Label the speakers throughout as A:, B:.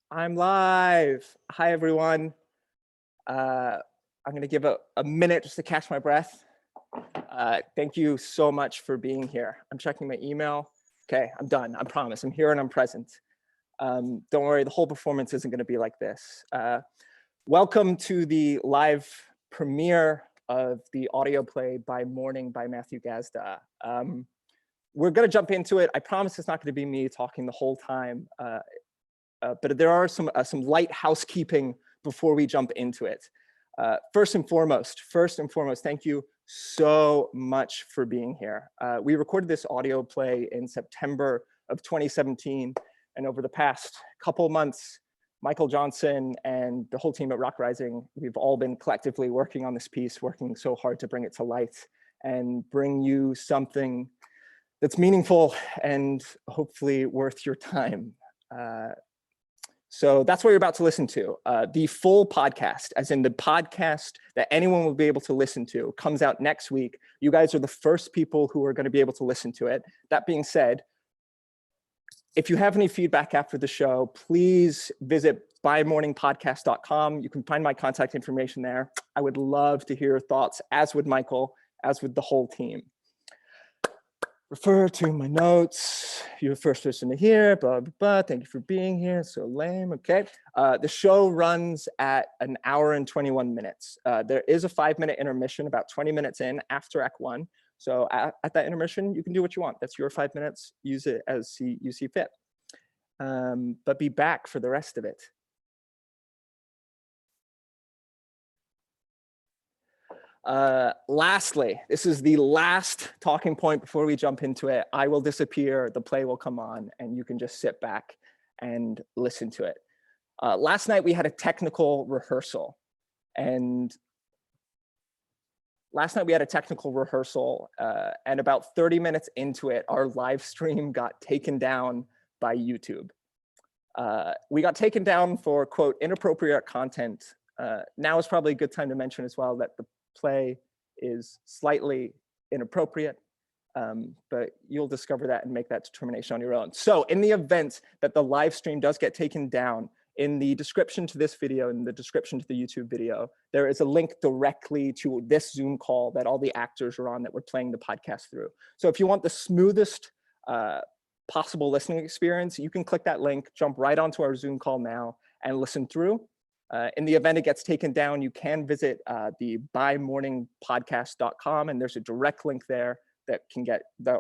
A: I'm live. Hi, everyone. I'm going to give a minute just to catch my breath. Thank you so much for being here. I'm checking my email. Okay, I'm done. I promise. I'm here and I'm present. Don't worry, the whole performance isn't going to be like this. Welcome to the live premiere of the audio play By Morning by Matthew Gasda. We're going to jump into it. I promise it's not going to be me talking the whole time. But there are some light housekeeping before we jump into it. First and foremost, thank you so much for being here. We recorded this audio play in September of 2017, and over the past couple months, Michael Johnson and the whole team at Rock Rising, we've all been collectively working on this piece, working so hard to bring it to light and bring you something that's meaningful and hopefully worth your time. So that's what you're about to listen to. The full podcast, as in the podcast that anyone will be able to listen to, comes out next week. You guys are the first people who are going to be able to listen to it. That being said, if you have any feedback after the show, please visit bymorningpodcast.com. You can find my contact information there. I would love to hear your thoughts, as would Michael, as would the whole team. Refer to my notes. You're the first person to hear, blah, blah, blah. Thank you for being here. So lame, okay. The show runs at 1 hour and 21 minutes. There is a 5-minute intermission about 20 minutes in after Act 1. So at that intermission, you can do what you want. That's your 5 minutes. Use it as you see fit. But be back for the rest of it. Lastly, this is the last talking point before we jump into it. I will disappear, the play will come on, and you can just sit back and listen to it. Last night we had a technical rehearsal, and about 30 minutes into it, our live stream got taken down by YouTube. We got taken down for, quote, inappropriate content. Now is probably a good time to mention as well that the play is slightly inappropriate, but you'll discover that and make that determination on your own. So in the event that the live stream does get taken down, in the description to this video, in the description to the YouTube video, there is a link directly to this Zoom call that all the actors are on that we're playing the podcast through. So if you want the smoothest possible listening experience, you can click that link, jump right onto our Zoom call now and listen through. In the event it gets taken down, you can visit the bymorningpodcast.com, and there's a direct link there that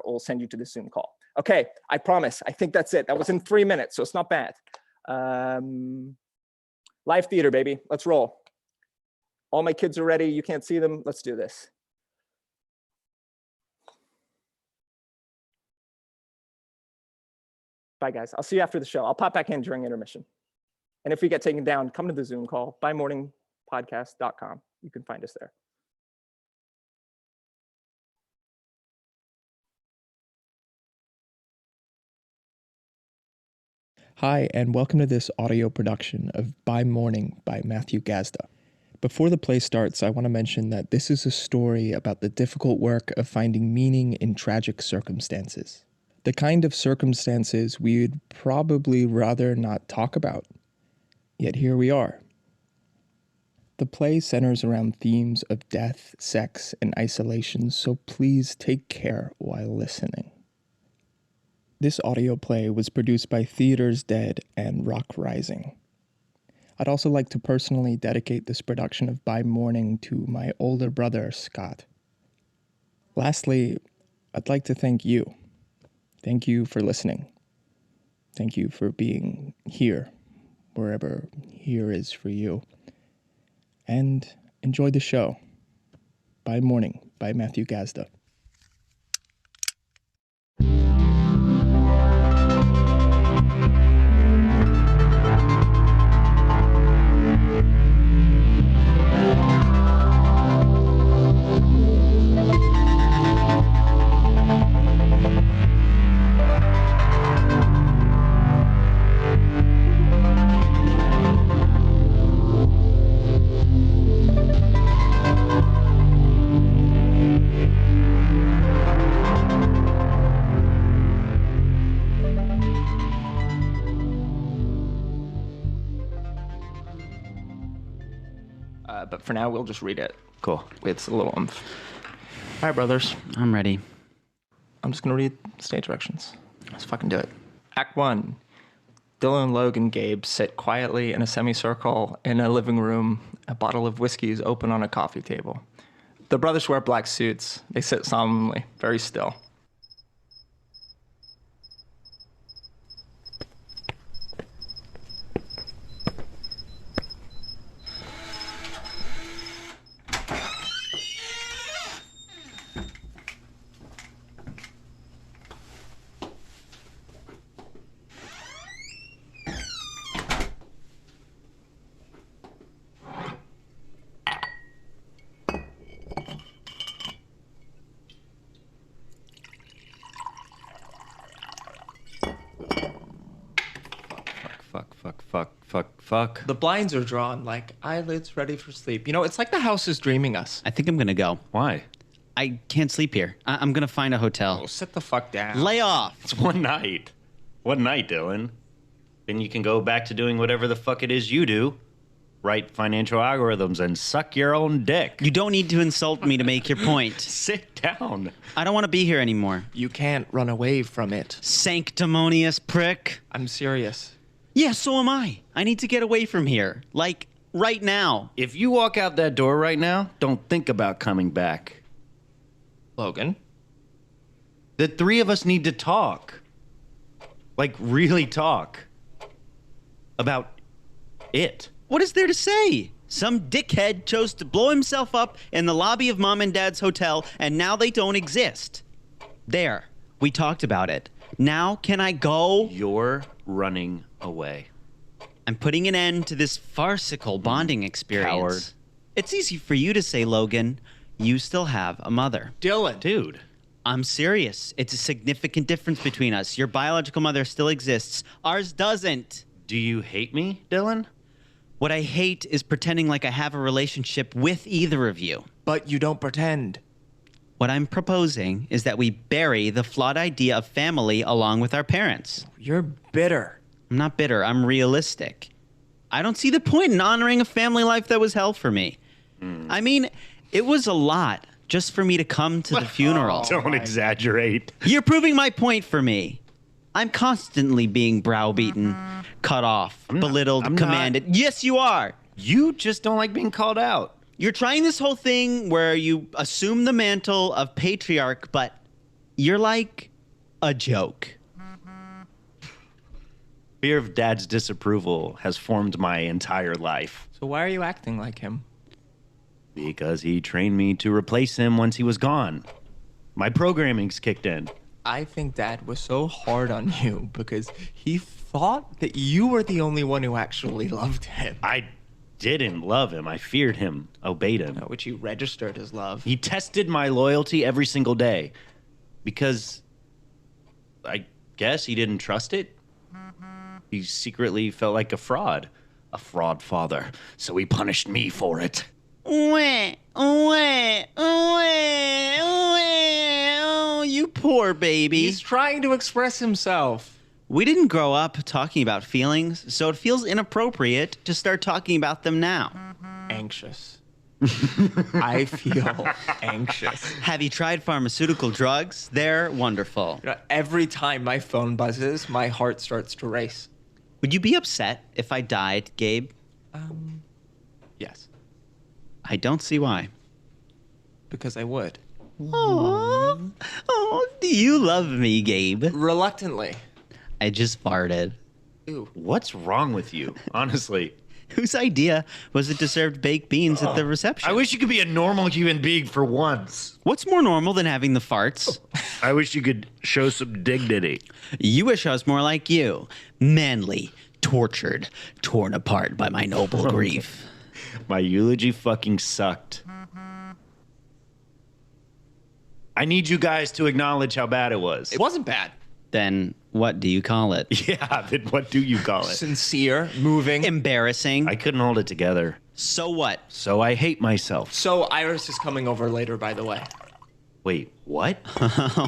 A: will send you to the Zoom call. Okay, I promise. I think that's it. That was in 3 minutes, so it's not bad. Live theater, baby. Let's roll. All my kids are ready. You can't see them. Let's do this. Bye, guys. I'll see you after the show. I'll pop back in during intermission. And if we get taken down, come to the Zoom call, bymorningpodcast.com. You can find us there.
B: Hi, and welcome to this audio production of By Morning by Matthew Gasda. Before the play starts, I want to mention that this is a story about the difficult work of finding meaning in tragic circumstances. The kind of circumstances we would probably rather not talk about. Yet here we are. The play centers around themes of death, sex, and isolation, so please take care while listening. This audio play was produced by theatreisdead and Rock Rising. I'd also like to personally dedicate this production of By Morning to my older brother, Scott. Lastly, I'd like to thank you. Thank you for listening. Thank you for being here, wherever here is for you. And enjoy the show. By Morning by Matthew Gasda.
A: but for now, we'll just read it.
C: Cool.
A: It's a little oomph. All right, brothers.
D: I'm ready.
A: I'm just going to read stage directions. Let's fucking do it. Act 1. Dylan, Logan, Gabe sit quietly in a semicircle in a living room. A bottle of whiskey is open on a coffee table. The brothers wear black suits. They sit solemnly, very still.
C: Fuck.
A: The blinds are drawn like eyelids ready for sleep. You know, it's like the house is dreaming us.
D: I think I'm gonna go.
C: Why?
D: I can't sleep here. I'm gonna find a hotel.
A: Oh, sit the fuck down.
D: Lay off.
C: It's one night. One night, Dylan. Then you can go back to doing whatever the fuck it is you do. Write financial algorithms and suck your own dick.
D: You don't need to insult me to make your point.
C: Sit down.
D: I don't want to be here anymore.
A: You can't run away from it.
D: Sanctimonious prick.
A: I'm serious.
D: Yeah, so am I. I need to get away from here. Like, right now.
C: If you walk out that door right now, don't think about coming back.
A: Logan?
C: The three of us need to talk. Like, really talk. About it.
D: What is there to say? Some dickhead chose to blow himself up in the lobby of Mom and Dad's hotel, and now they don't exist. There. We talked about it. Now can I go?
C: You're running away.
D: I'm putting an end to this farcical bonding experience.
C: Coward.
D: It's easy for you to say, Logan. You still have a mother.
A: Dylan.
C: Dude.
D: I'm serious. It's a significant difference between us. Your biological mother still exists. Ours doesn't.
C: Do you hate me, Dylan?
D: What I hate is pretending like I have a relationship with either of you.
A: But you don't pretend.
D: What I'm proposing is that we bury the flawed idea of family along with our parents.
A: You're bitter.
D: I'm not bitter. I'm realistic. I don't see the point in honoring a family life that was hell for me. I mean, it was a lot just for me to come to the funeral.
C: Don't exaggerate.
D: You're proving my point for me. I'm constantly being browbeaten, cut off, belittled,
C: I'm not.
D: commanded. Yes, you are.
C: You just don't like being called out.
D: You're trying this whole thing where you assume the mantle of patriarch, but you're like a joke.
C: Fear of Dad's disapproval has formed my entire life.
A: So why are you acting like him?
C: Because he trained me to replace him once he was gone. My programming's kicked in.
A: I think Dad was so hard on you because he thought that you were the only one who actually loved him.
C: I didn't love him. I feared him, obeyed him.
A: Which you registered as love.
C: He tested my loyalty every single day because I guess he didn't trust it. He secretly felt like a fraud father. So he punished me for it.
D: Oh, you poor baby.
A: He's trying to express himself.
D: We didn't grow up talking about feelings, so it feels inappropriate to start talking about them now.
A: Anxious. I feel anxious.
D: Have you tried pharmaceutical drugs? They're wonderful.
A: You know, every time my phone buzzes, my heart starts to race.
D: Would you be upset if I died, Gabe?
A: Yes,
D: I don't see why.
A: because I would.
D: Oh, do you love me, Gabe?
A: Reluctantly.
D: I just farted.
A: Ew.
C: What's wrong with you? Honestly.
D: Whose idea was it to serve baked beans at the reception?
C: I wish you could be a normal human being for once.
D: What's more normal than having the farts?
C: I wish you could show some dignity.
D: You wish I was more like you. Manly, tortured, torn apart by my noble grief.
C: My eulogy fucking sucked. I need you guys to acknowledge how bad it was.
A: It wasn't bad.
D: Then what do you call it?
C: Yeah, then what do you call it?
A: Sincere, moving.
D: Embarrassing.
C: I couldn't hold it together.
D: So what?
C: So I hate myself.
A: So Iris is coming over later, by the way.
C: Wait, what?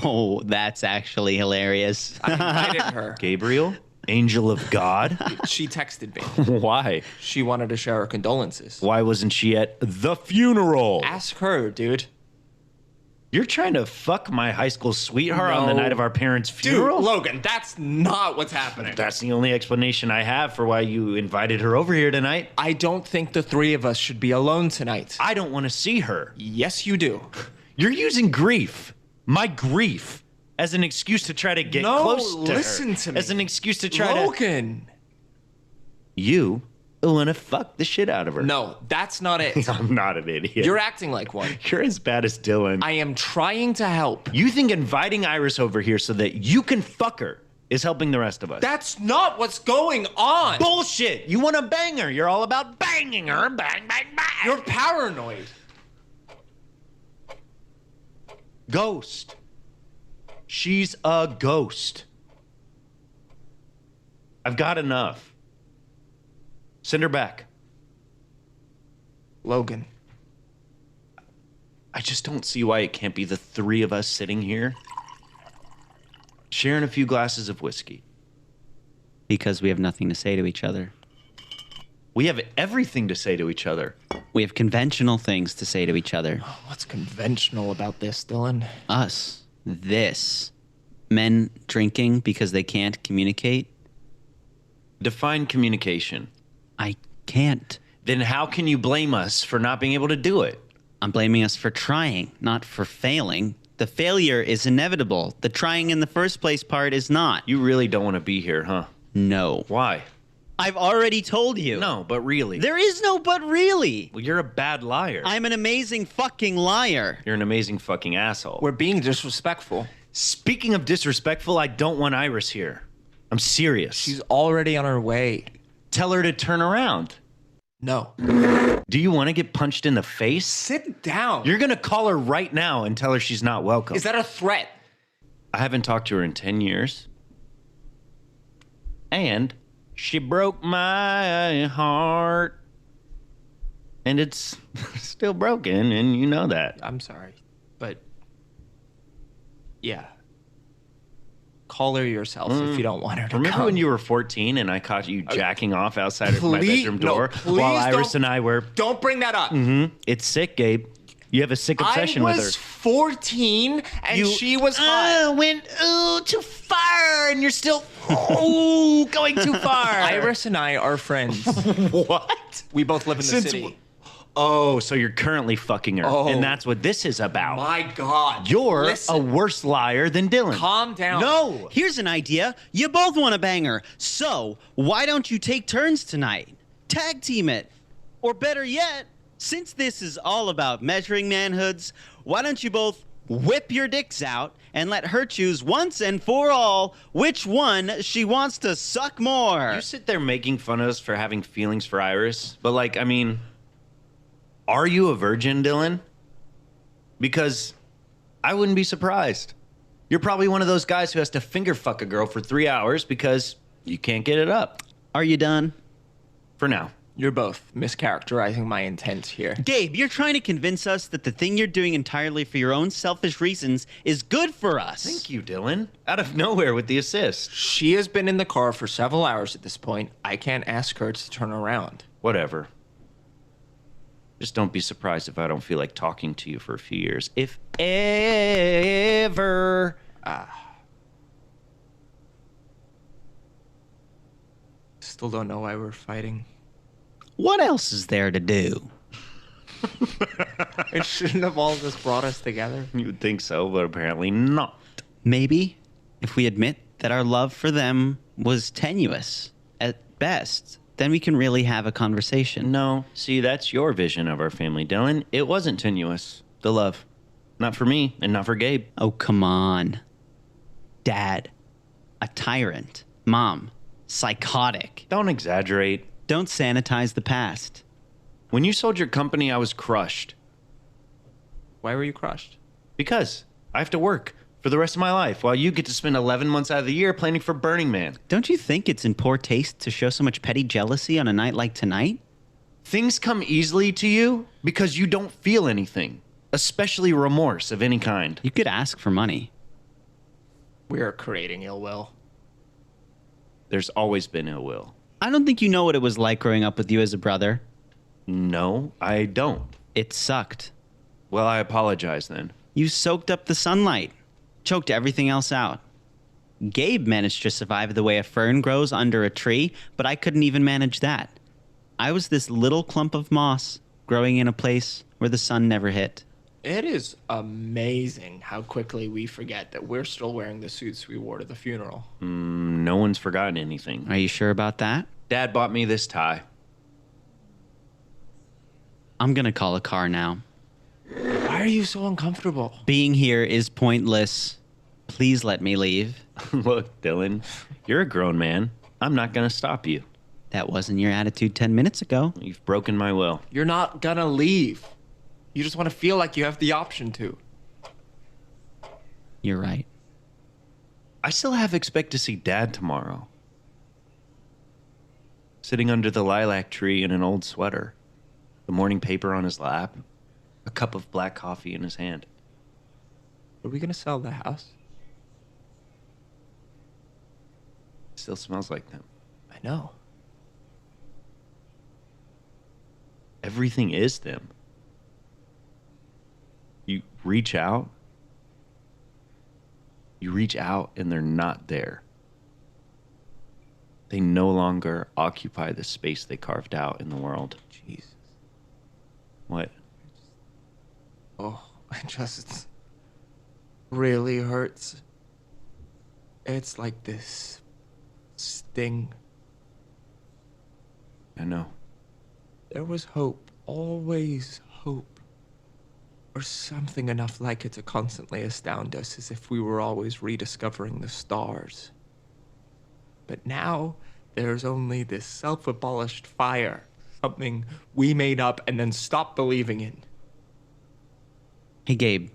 D: Oh, that's actually hilarious.
A: I invited her.
C: Gabriel? Angel of God?
A: She texted me.
C: Why?
A: She wanted to share her condolences.
C: Why wasn't she at the funeral?
A: Ask her, dude.
C: You're trying to fuck my high school sweetheart on the
A: No.
C: night of our parents'
A: Dude,
C: funeral?
A: Logan, that's not what's happening.
C: That's the only explanation I have for why you invited her over here tonight.
A: I don't think the three of us should be alone tonight.
C: I don't want to see her.
A: Yes, you do.
C: You're using grief, my grief, as an excuse to try to get
A: No,
C: close to her.
A: listen to me.
C: As an excuse to try to...
A: Logan.
C: You want to fuck the shit out of her.
A: No, that's not it.
C: I'm not an idiot.
A: You're acting like one.
C: You're as bad as Dylan.
A: I am trying to help.
C: You think inviting Iris over here so that you can fuck her is helping the rest of us?
A: That's not what's going on.
C: bullshit. You want to bang her. You're all about banging her. Bang, bang, bang.
A: You're paranoid.
C: Ghost. She's a ghost. I've got enough. Send her back.
A: Logan.
C: I just don't see why it can't be the three of us sitting here, sharing a few glasses of whiskey.
D: Because we have nothing to say to each other.
C: We have everything to say to each other.
D: We have conventional things to say to each other.
A: What's conventional about this, Dylan?
D: Us. This. Men drinking because they can't communicate.
C: Define communication.
D: I can't.
C: Then how can you blame us for not being able to do it?
D: I'm blaming us for trying, not for failing. The failure is inevitable. The trying in the first place part is not.
C: You really don't want to be here, huh?
D: No.
C: Why?
D: I've already told you.
C: No, but really.
D: There is no but really.
C: Well, you're a bad liar.
D: I'm an amazing fucking liar.
C: You're an amazing fucking asshole.
A: We're being disrespectful.
C: Speaking of disrespectful, I don't want Iris here. I'm serious.
A: She's already on her way.
C: Tell her to turn around.
A: No.
C: Do you want to get punched in the face?
A: Sit down.
C: You're going to call her right now and tell her she's not welcome.
A: Is that a threat?
C: I haven't talked to her in 10 years. And she broke my heart. And it's still broken, and you know that.
A: I'm sorry, but yeah. Call her yourself if you don't want her to
C: Remember
A: come.
C: when you were 14 and I caught you jacking off outside of my bedroom door
A: please
C: while Iris
A: don't-
C: and I were...
A: Don't bring that up.
C: It's sick, Gabe. You have a sick obsession
A: I
C: with her.
A: was 14 and she was hot.
C: Went too far, and you're still going too far.
A: Iris and I are friends.
C: What?
A: We both live in the
C: Since
A: city.
C: Oh, so you're currently fucking her,
A: Oh.
C: and that's what this is about.
A: My God.
C: You're
A: Listen,
C: a worse liar than Dylan.
A: calm down.
C: No.
D: Here's an idea. You both want to bang her. So, why don't you take turns tonight? Tag team it. Or better yet, since this is all about measuring manhoods, why don't you both whip your dicks out and let her choose once and for all which one she wants to suck more?
C: You sit there making fun of us for having feelings for Iris, but like, I mean, are you a virgin, Dylan? Because I wouldn't be surprised. You're probably one of those guys who has to finger fuck a girl for 3 hours because you can't get it up.
D: Are you done?
C: For now.
A: You're both mischaracterizing my intent here.
D: Gabe, you're trying to convince us that the thing you're doing entirely for your own selfish reasons is good for us.
C: Thank you, Dylan. Out of nowhere with the assist.
A: She has been in the car for several hours at this point. I can't ask her to turn around.
C: Whatever. Just don't be surprised if I don't feel like talking to you for a few years. If ever.
A: Still don't know why we're fighting.
D: What else is there to do?
A: It shouldn't have all just brought us together.
C: You would think so, but apparently not.
D: Maybe if we admit that our love for them was tenuous at best, then we can really have a conversation.
C: No, see, that's your vision of our family, Dylan. It wasn't tenuous, the love. Not for me, and not for Gabe.
D: Oh, come on. Dad, a tyrant. Mom, psychotic.
C: Don't exaggerate.
D: Don't sanitize the past.
C: When you sold your company, I was crushed.
A: Why were you crushed?
C: Because I have to work for the rest of my life while you get to spend 11 months out of the year planning for Burning Man.
D: Don't you think it's in poor taste to show so much petty jealousy on a night like tonight?
C: Things come easily to you because you don't feel anything, especially remorse of any kind.
D: You could ask for money.
A: We're creating ill will.
C: There's always been ill will.
D: I don't think you know what it was like growing up with you as a brother.
C: No, I don't.
D: It sucked.
C: Well, I apologize then.
D: You soaked up the sunlight, choked everything else out. Gabe managed to survive the way a fern grows under a tree, but I couldn't even manage that. I was this little clump of moss growing in a place where the sun never hit.
B: It is amazing how quickly we forget that we're still wearing the suits we wore to the funeral.
C: No one's forgotten anything.
D: Are you sure about that?
C: Dad bought me this tie.
D: I'm gonna call a car now.
B: Why are you so uncomfortable?
D: Being here is pointless. Please let me leave.
C: Look, Dylan, you're a grown man. I'm not gonna stop you.
D: That wasn't your attitude 10 minutes ago.
C: You've broken my will.
B: You're not gonna leave. You just want to feel like you have the option to.
D: You're right.
C: I still expect to see Dad tomorrow. Sitting under the lilac tree in an old sweater, the morning paper on his lap, a cup of black coffee in his hand.
B: Are we gonna sell the house?
C: Still smells like them.
B: I know.
C: Everything is them. You reach out and they're not there. They no longer occupy the space they carved out in the world.
B: Jesus.
C: What?
B: Oh, it just really hurts. It's like this sting.
C: I know.
B: There was hope, always hope. Or something enough like it to constantly astound us, as if we were always rediscovering the stars. But now, there's only this self-abolished fire, something we made up and then stopped believing in.
D: Hey, Gabe.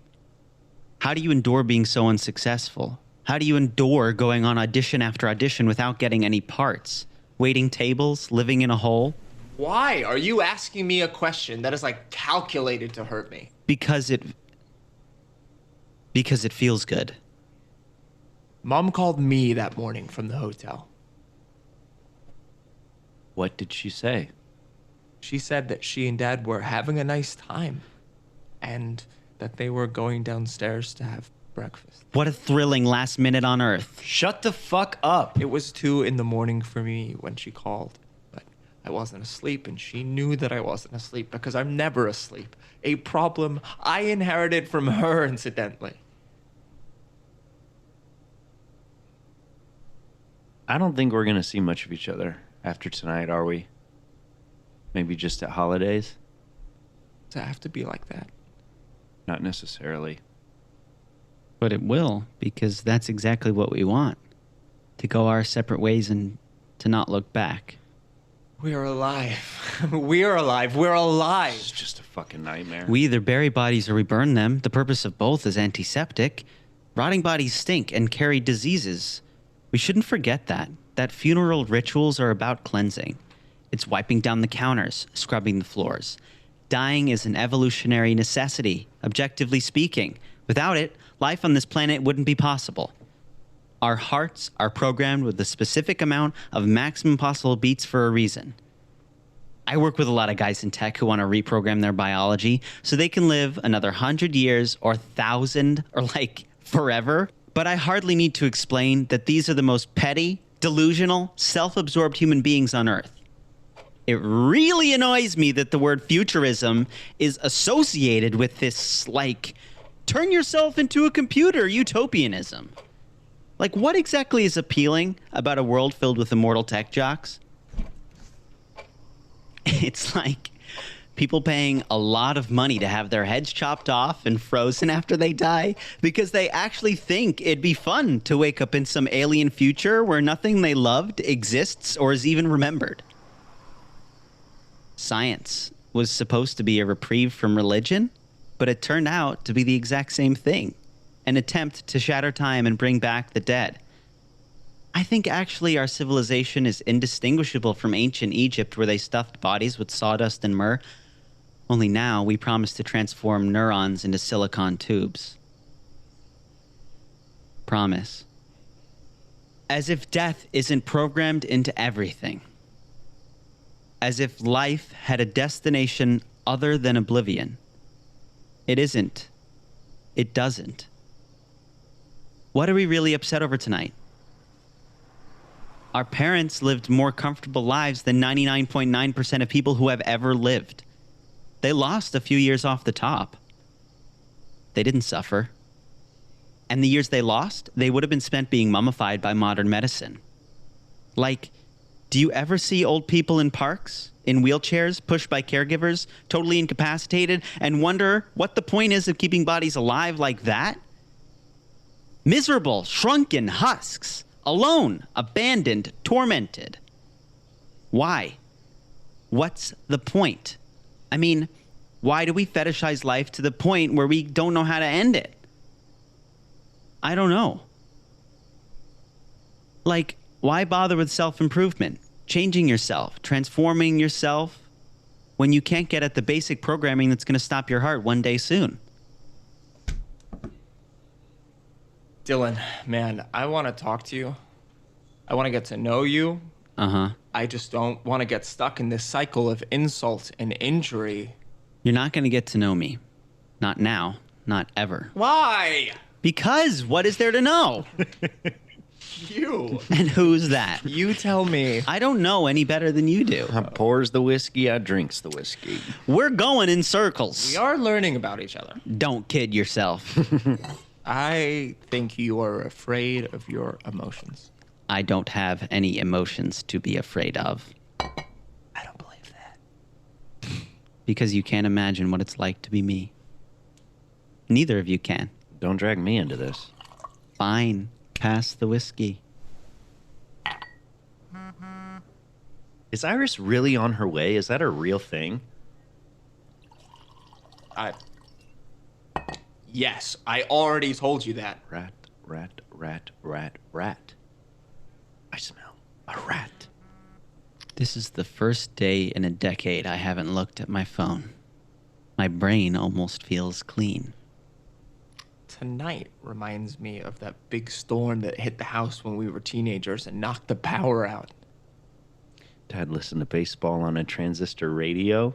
D: How do you endure being so unsuccessful? How do you endure going on audition after audition without getting any parts? Waiting tables, living in a hole?
B: Why are you asking me a question that is like calculated to hurt me?
D: Because it feels good.
B: Mom called me that morning from the hotel.
C: What did she say?
B: She said that she and Dad were having a nice time and that they were going downstairs to have breakfast.
D: What a thrilling last minute on Earth.
C: Shut the fuck up.
B: It was 2 a.m. for me when she called, but I wasn't asleep and she knew that I wasn't asleep because I'm never asleep. A problem I inherited from her, incidentally.
C: I don't think we're gonna see much of each other after tonight, are we? Maybe just at holidays?
B: Does it have to be like that?
C: Not necessarily.
D: But it will, because that's exactly what we want. To go our separate ways and to not look back.
B: We are alive. We are alive. We're alive.
C: It's just a fucking nightmare.
D: We either bury bodies or we burn them. The purpose of both is antiseptic. Rotting bodies stink and carry diseases. We shouldn't forget that funeral rituals are about cleansing. It's wiping down the counters, scrubbing the floors. Dying is an evolutionary necessity, objectively speaking. Without it, life on this planet wouldn't be possible. Our hearts are programmed with a specific amount of maximum possible beats for a reason. I work with a lot of guys in tech who want to reprogram their biology so they can live another 100 years or 1,000 or like forever. But I hardly need to explain that these are the most petty, delusional, self-absorbed human beings on Earth. It really annoys me that the word futurism is associated with this, like, turn yourself into a computer utopianism. Like, what exactly is appealing about a world filled with immortal tech jocks? It's like people paying a lot of money to have their heads chopped off and frozen after they die because they actually think it'd be fun to wake up in some alien future where nothing they loved exists or is even remembered. Science was supposed to be a reprieve from religion, but it turned out to be the exact same thing. An attempt to shatter time and bring back the dead. I think actually our civilization is indistinguishable from ancient Egypt where they stuffed bodies with sawdust and myrrh. Only now we promise to transform neurons into silicon tubes. Promise. As if death isn't programmed into everything. As if life had a destination other than oblivion. It isn't. It doesn't. What are we really upset over tonight? Our parents lived more comfortable lives than 99.9% of people who have ever lived. They lost a few years off the top. They didn't suffer. And the years they lost, they would have been spent being mummified by modern medicine. Like, do you ever see old people in parks, in wheelchairs, pushed by caregivers, totally incapacitated, and wonder what the point is of keeping bodies alive like that? Miserable, shrunken husks, alone, abandoned, tormented. Why? What's the point? I mean, why do we fetishize life to the point where we don't know how to end it? I don't know. Like, why bother with self-improvement, changing yourself, transforming yourself, when you can't get at the basic programming that's going to stop your heart one day soon?
A: Dylan, man, I want to talk to you. I want to get to know you.
D: Uh-huh.
A: I just don't want to get stuck in this cycle of insult and injury.
D: You're not going to get to know me. Not now. Not ever.
A: Why?
D: Because what is there to know?
A: You.
D: And who's that?
A: You tell me.
D: I don't know any better than you do.
C: I pours the whiskey, I drinks the whiskey.
D: We're going in circles.
A: We are learning about each other.
D: Don't kid yourself.
A: I think you are afraid of your emotions.
D: I don't have any emotions to be afraid of.
A: I don't believe that.
D: Because you can't imagine what it's like to be me. Neither of you can.
C: Don't drag me into this.
D: Fine. Pass the whiskey.
C: Is Iris really on her way? Is that a real thing?
A: Yes, I already told you that.
C: Rat, rat, rat, rat, rat. I smell a rat.
D: This is the first day in a decade I haven't looked at my phone. My brain almost feels clean.
A: Tonight reminds me of that big storm that hit the house when we were teenagers and knocked the power out.
C: Dad listened to baseball on a transistor radio.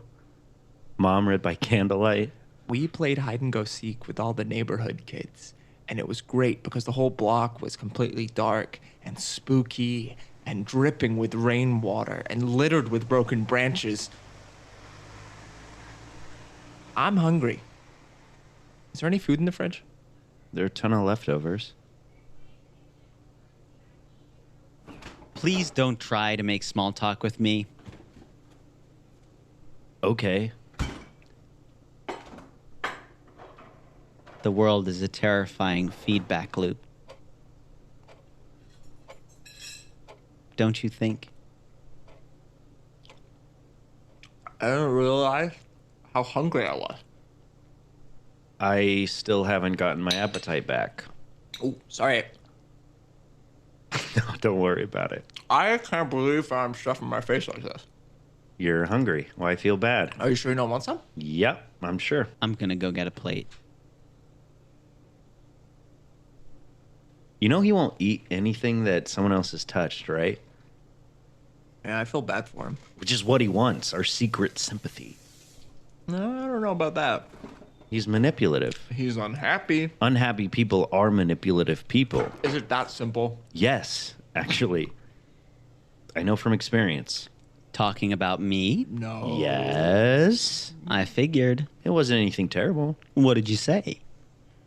C: Mom read by candlelight.
A: We played hide and go seek with all the neighborhood kids, and it was great because the whole block was completely dark and spooky and dripping with rainwater and littered with broken branches. I'm hungry. Is there any food in the fridge?
C: There are a ton of leftovers.
D: Please don't try to make small talk with me.
C: Okay.
D: The world is a terrifying feedback loop. Don't you think?
A: I didn't realize how hungry I was.
C: I still haven't gotten my appetite back.
A: Oh, sorry.
C: No, don't worry about it.
A: I can't believe I'm stuffing my face like this.
C: You're hungry. Well, I feel bad.
A: Are you sure you don't want some?
C: Yep, I'm sure.
D: I'm gonna go get a plate.
C: You know he won't eat anything that someone else has touched, right?
A: Yeah, I feel bad for him.
C: Which is what he wants, our secret sympathy.
A: No, I don't know about that.
C: He's manipulative.
A: He's unhappy.
C: Unhappy people are manipulative people.
A: Is it that simple?
C: Yes, actually. I know from experience.
D: Talking about me?
A: No.
C: Yes.
D: I figured.
C: It wasn't anything terrible.
D: What did you say?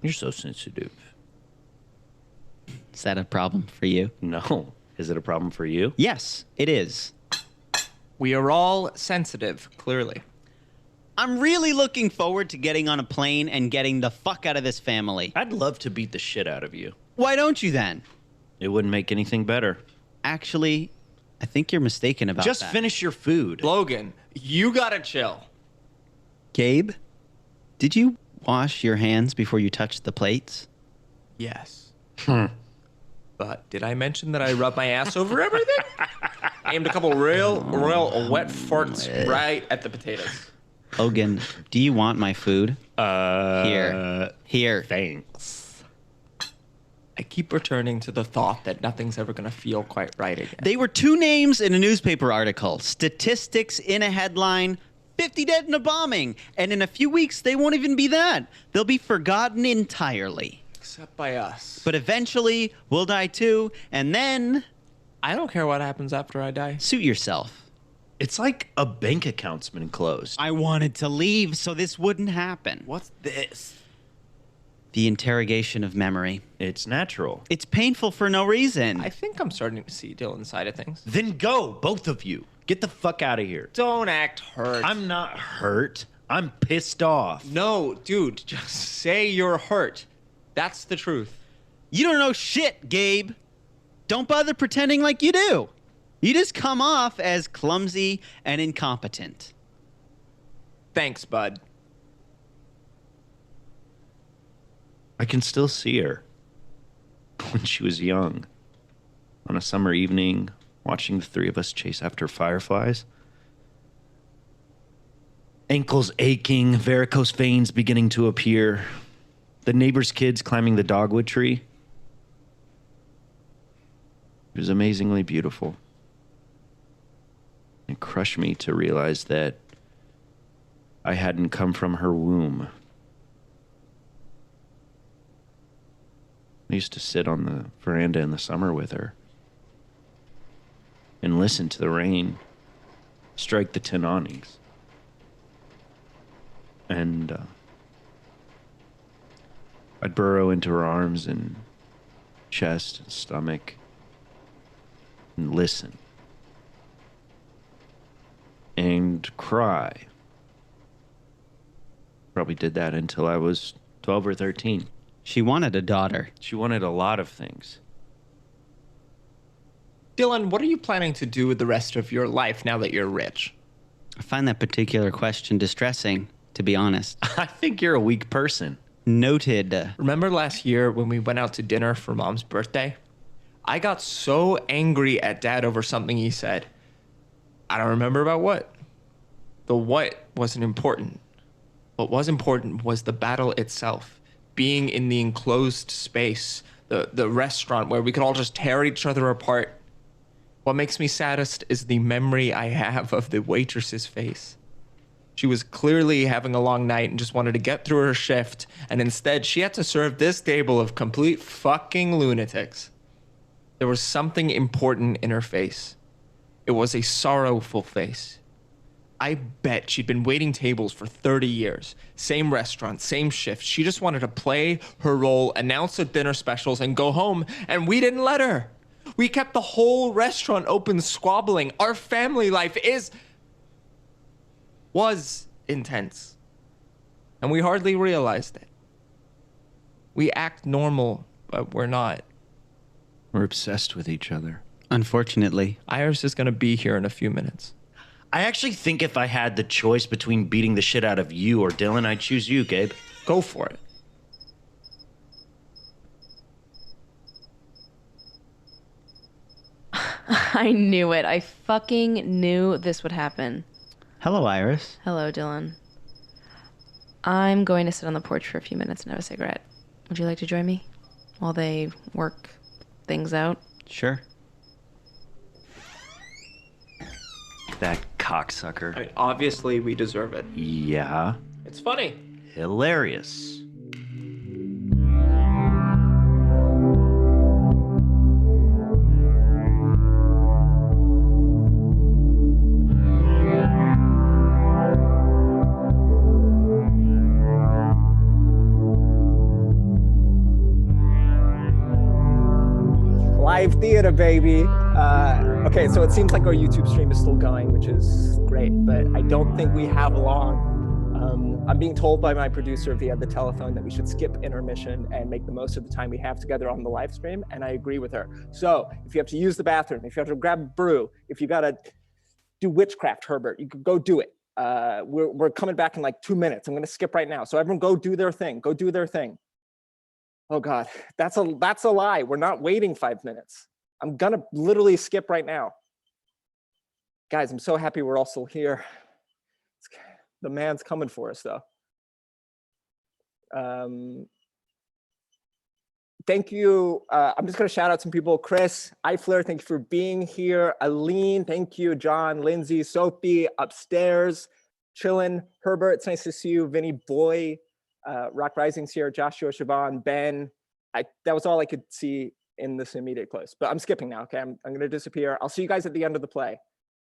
C: You're so sensitive.
D: Is that a problem for you?
C: No. Is it a problem for you?
D: Yes, it is.
A: We are all sensitive, clearly.
D: I'm really looking forward to getting on a plane and getting the fuck out of this family.
C: I'd love to beat the shit out of you.
D: Why don't you then?
C: It wouldn't make anything better.
D: Actually, I think you're mistaken about
C: Just
D: that.
C: finish your food.
A: Logan, you gotta chill.
D: Gabe, did you wash your hands before you touched the plates?
A: Yes. But did I mention that I rub my ass over everything? Aimed a couple real wet farts right at the potatoes.
D: Logan, do you want my food? Here.
C: Thanks.
A: I
B: I keep returning to the thought that nothing's ever going to feel quite right again.
D: They were 2 names in a newspaper article. Statistics in a headline. 50 dead in a bombing. And in a few weeks, they won't even be that. They'll be forgotten entirely.
B: Except by us.
D: But eventually, we'll die too. And then...
B: I don't care what happens after I die.
D: Suit yourself.
C: It's like a bank account's been closed.
D: I wanted to leave so this wouldn't happen.
B: What's this?
D: The interrogation of memory.
C: It's natural.
D: It's painful for no reason.
B: I think I'm starting to see Dylan's side of things.
C: Then go, both of you. Get the fuck out of here.
B: Don't act hurt.
C: I'm not hurt. I'm pissed off.
B: No, dude, just say you're hurt. That's the truth.
D: You don't know shit, Gabe. Don't bother pretending like you do. You just come off as clumsy and incompetent.
B: Thanks, bud.
C: I can still see her. When she was young. On a summer evening, watching the 3 of us chase after fireflies. Ankles aching, varicose veins beginning to appear. The neighbor's kids climbing the dogwood tree. It was amazingly beautiful. It crushed me to realize that I hadn't come from her womb. I used to sit on the veranda in the summer with her and listen to the rain strike the tin awnings. And I'd burrow into her arms and chest and stomach and listen and cry. Probably did that until I was 12 or 13.
D: She wanted a daughter.
C: She wanted a lot of things.
B: Dylan, what are you planning to do with the rest of your life now that you're rich?
D: I find that particular question distressing, to be honest.
C: I think you're a weak person.
D: Noted.
B: Remember last year when we went out to dinner for Mom's birthday? I got so angry at Dad over something he said. I don't remember about what. The what wasn't important. What was important was the battle itself. Being in the enclosed space, the restaurant where we could all just tear each other apart. What makes me saddest is the memory I have of the waitress's face. She was clearly having a long night and just wanted to get through her shift, and instead she had to serve this table of complete fucking lunatics. There was something important in her face. It was a sorrowful face. I bet she'd been waiting tables for 30 years. Same restaurant, same shift. She just wanted to play her role, announce the dinner specials, and go home, and we didn't let her. We kept the whole restaurant open, squabbling. Our family life was intense. And we hardly realized it. We act normal, but we're not.
C: We're obsessed with each other.
D: Unfortunately.
B: Iris is gonna be here in a few minutes.
C: I actually think if I had the choice between beating the shit out of you or Dylan, I'd choose you, Gabe.
B: Go for it.
E: I knew it. I fucking knew this would happen.
D: Hello, Iris.
E: Hello, Dylan. I'm going to sit on the porch for a few minutes and have a cigarette. Would you like to join me while they work things out?
D: Sure.
C: That cocksucker.
B: I mean, obviously we deserve it.
C: Yeah.
B: It's funny.
C: Hilarious.
A: Live theater, baby. Okay, so it seems like our YouTube stream is still going, which is great, but I don't think we have long. I'm being told by my producer via the telephone that we should skip intermission and make the most of the time we have together on the live stream, and I agree with her. So if you have to use the bathroom, if you have to grab a brew, if you gotta do witchcraft, Herbert, you could go do it. We're coming back in like 2 minutes. I'm gonna skip right now. So everyone go do their thing, go do their thing. Oh God, that's a lie. We're not waiting 5 minutes. I'm gonna literally skip right now. Guys, I'm so happy we're all still here. The man's coming for us though. thank you. I'm just going to shout out some people. Chris Eifler, thank you for being here. Aline, thank you. John, Lindsay, Sophie, upstairs. Chillin, Herbert, it's nice to see you. Vinny Boy, Rock Rising's here. Joshua, Siobhan, Ben. That was all I could see in this immediate close, but I'm skipping now. Okay, I'm going to disappear. I'll see you guys at the end of the play.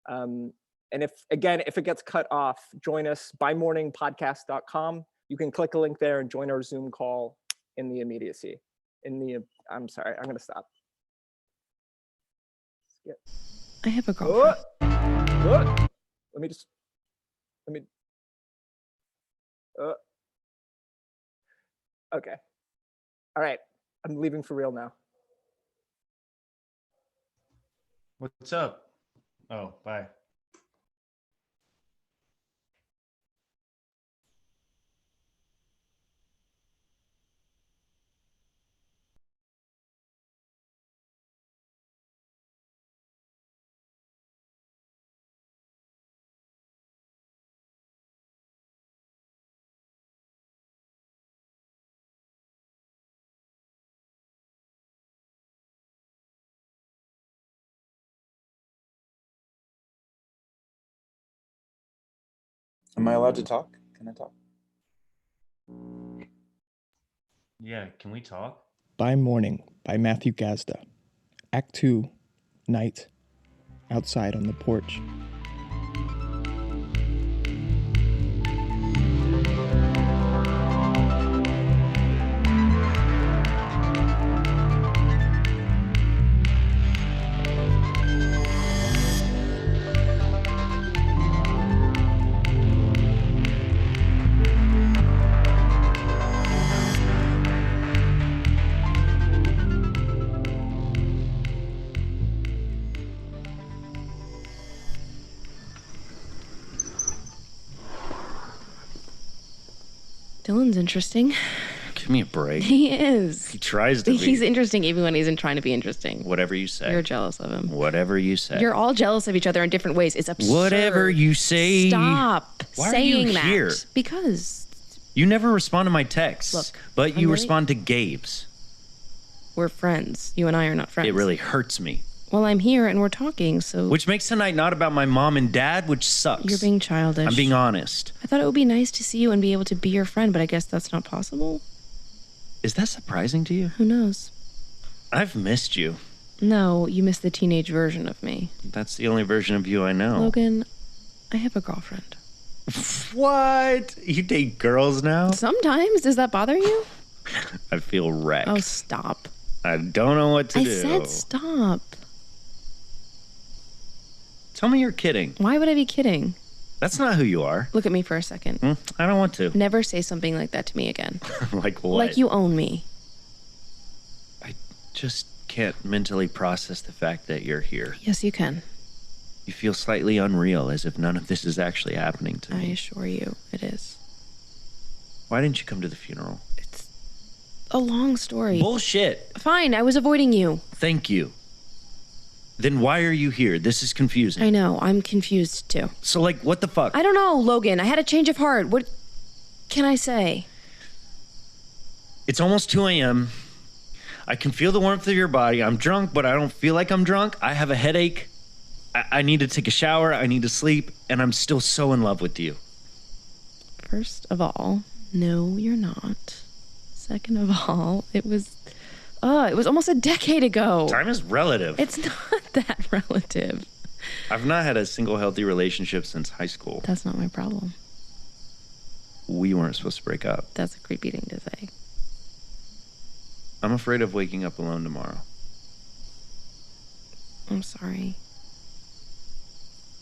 A: And if it gets cut off, join us bymorningpodcast.com. You can click a link there and join our Zoom call in the immediacy. I'm sorry, I'm going to stop. Skip.
E: I have a girlfriend.
A: Let me. Okay. All right. I'm leaving for real now.
C: What's up? Oh, bye.
F: Am I allowed to talk? Can I talk?
C: Yeah, can we talk?
B: By Morning by Matthew Gasda. Act 2, Night. Outside on the porch.
E: Dylan's interesting.
C: Give me a break.
E: He is.
C: He tries to be.
E: He's interesting even when he isn't trying to be interesting.
C: Whatever you say.
E: You're jealous of him.
C: Whatever you say.
E: You're all jealous of each other in different ways. It's absurd.
C: Whatever you say.
E: Stop
C: Why
E: saying
C: are you
E: that.
C: here?
E: Because
C: You never respond to my texts.
E: Look,
C: but
E: I'm
C: you
E: really-
C: respond to Gabe's.
E: we're friends. You and I are not friends.
C: It really hurts me.
E: Well, I'm here and we're talking, so
C: Which makes tonight not about my mom and dad, which sucks.
E: you're being childish.
C: I'm being honest.
E: I thought it would be nice to see you and be able to be your friend, but I guess that's not possible.
C: Is that surprising to you?
E: Who knows?
C: I've missed you.
E: No, you missed the teenage version of me.
C: That's the only version of you I know.
E: Logan, I have a girlfriend.
C: What? You date girls now?
E: Sometimes. Does that bother you?
C: I feel wrecked.
E: Oh, stop.
C: I don't know what to
E: I
C: do.
E: said stop.
C: Tell me you're kidding.
E: Why would I be kidding?
C: That's not who you are.
E: Look at me for a second.
C: I don't want to.
E: Never say something like that to me again.
C: Like what?
E: Like you own me.
C: I just can't mentally process the fact that you're here.
E: Yes, you can.
C: You feel slightly unreal, as if none of this is actually happening to
E: I
C: me.
E: assure you it is.
C: Why didn't you come to the funeral?
E: It's a long story.
C: Bullshit.
E: Fine, I was avoiding you.
C: Thank you. Then why are you here? This is confusing.
E: I know, I'm confused too.
C: So, like, what the fuck?
E: I don't know, Logan. I had a change of heart. What can I say?
C: It's almost 2 a.m. I can feel the warmth of your body. I'm drunk, but I don't feel like I'm drunk. I have a headache. I need to take a shower. I need to sleep. And I'm still so in love with you.
E: First of all, no, you're not. Second of all, it was almost a decade ago.
C: Time is relative.
E: It's not that relative.
C: I've not had a single healthy relationship since high school.
E: That's not my problem.
C: We weren't supposed to break up.
E: That's a creepy thing to say.
C: I'm afraid of waking up alone tomorrow.
E: I'm sorry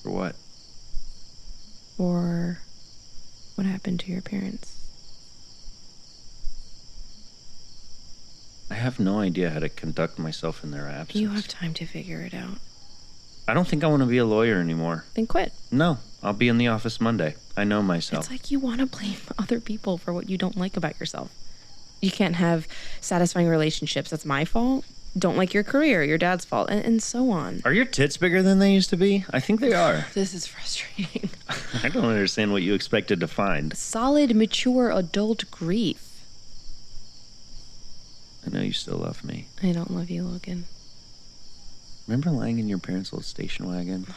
C: For what?
E: for what happened to your parents.
C: I have no idea how to conduct myself in their absence.
E: You have time to figure it out.
C: I don't think I want to be a lawyer anymore.
E: Then quit.
C: No, I'll be in the office Monday. I know myself.
E: It's like you want to blame other people for what you don't like about yourself. You can't have satisfying relationships. That's my fault. Don't like your career, your dad's fault, and so on.
C: Are your tits bigger than they used to be? I think they are.
E: This is frustrating.
C: I don't understand what you expected to find.
E: Solid, mature adult grief.
C: know you still love me.
E: I don't love you, Logan.
C: Remember lying in your parents' old station wagon?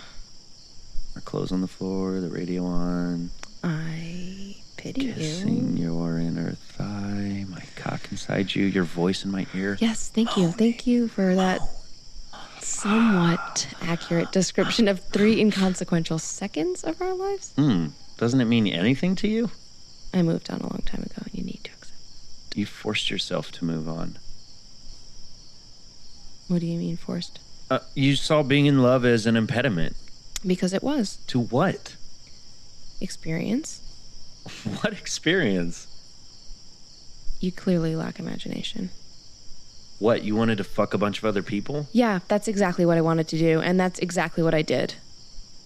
C: Our clothes on the floor, the radio on.
E: I pity
C: Kissing
E: you.
C: your inner thigh, my cock inside you, your voice in my ear.
E: Yes, thank you. Thank you for that somewhat accurate description of 3 inconsequential seconds of our lives.
C: Doesn't it mean anything to you?
E: I moved on a long time ago, and you need to accept.
C: You forced yourself to move on.
E: What do you mean forced?
C: You saw being in love as an impediment.
E: Because it was.
C: To what?
E: Experience.
C: What experience?
E: You clearly lack imagination.
C: What, you wanted to fuck a bunch of other people?
E: Yeah, that's exactly what I wanted to do, and that's exactly what I did.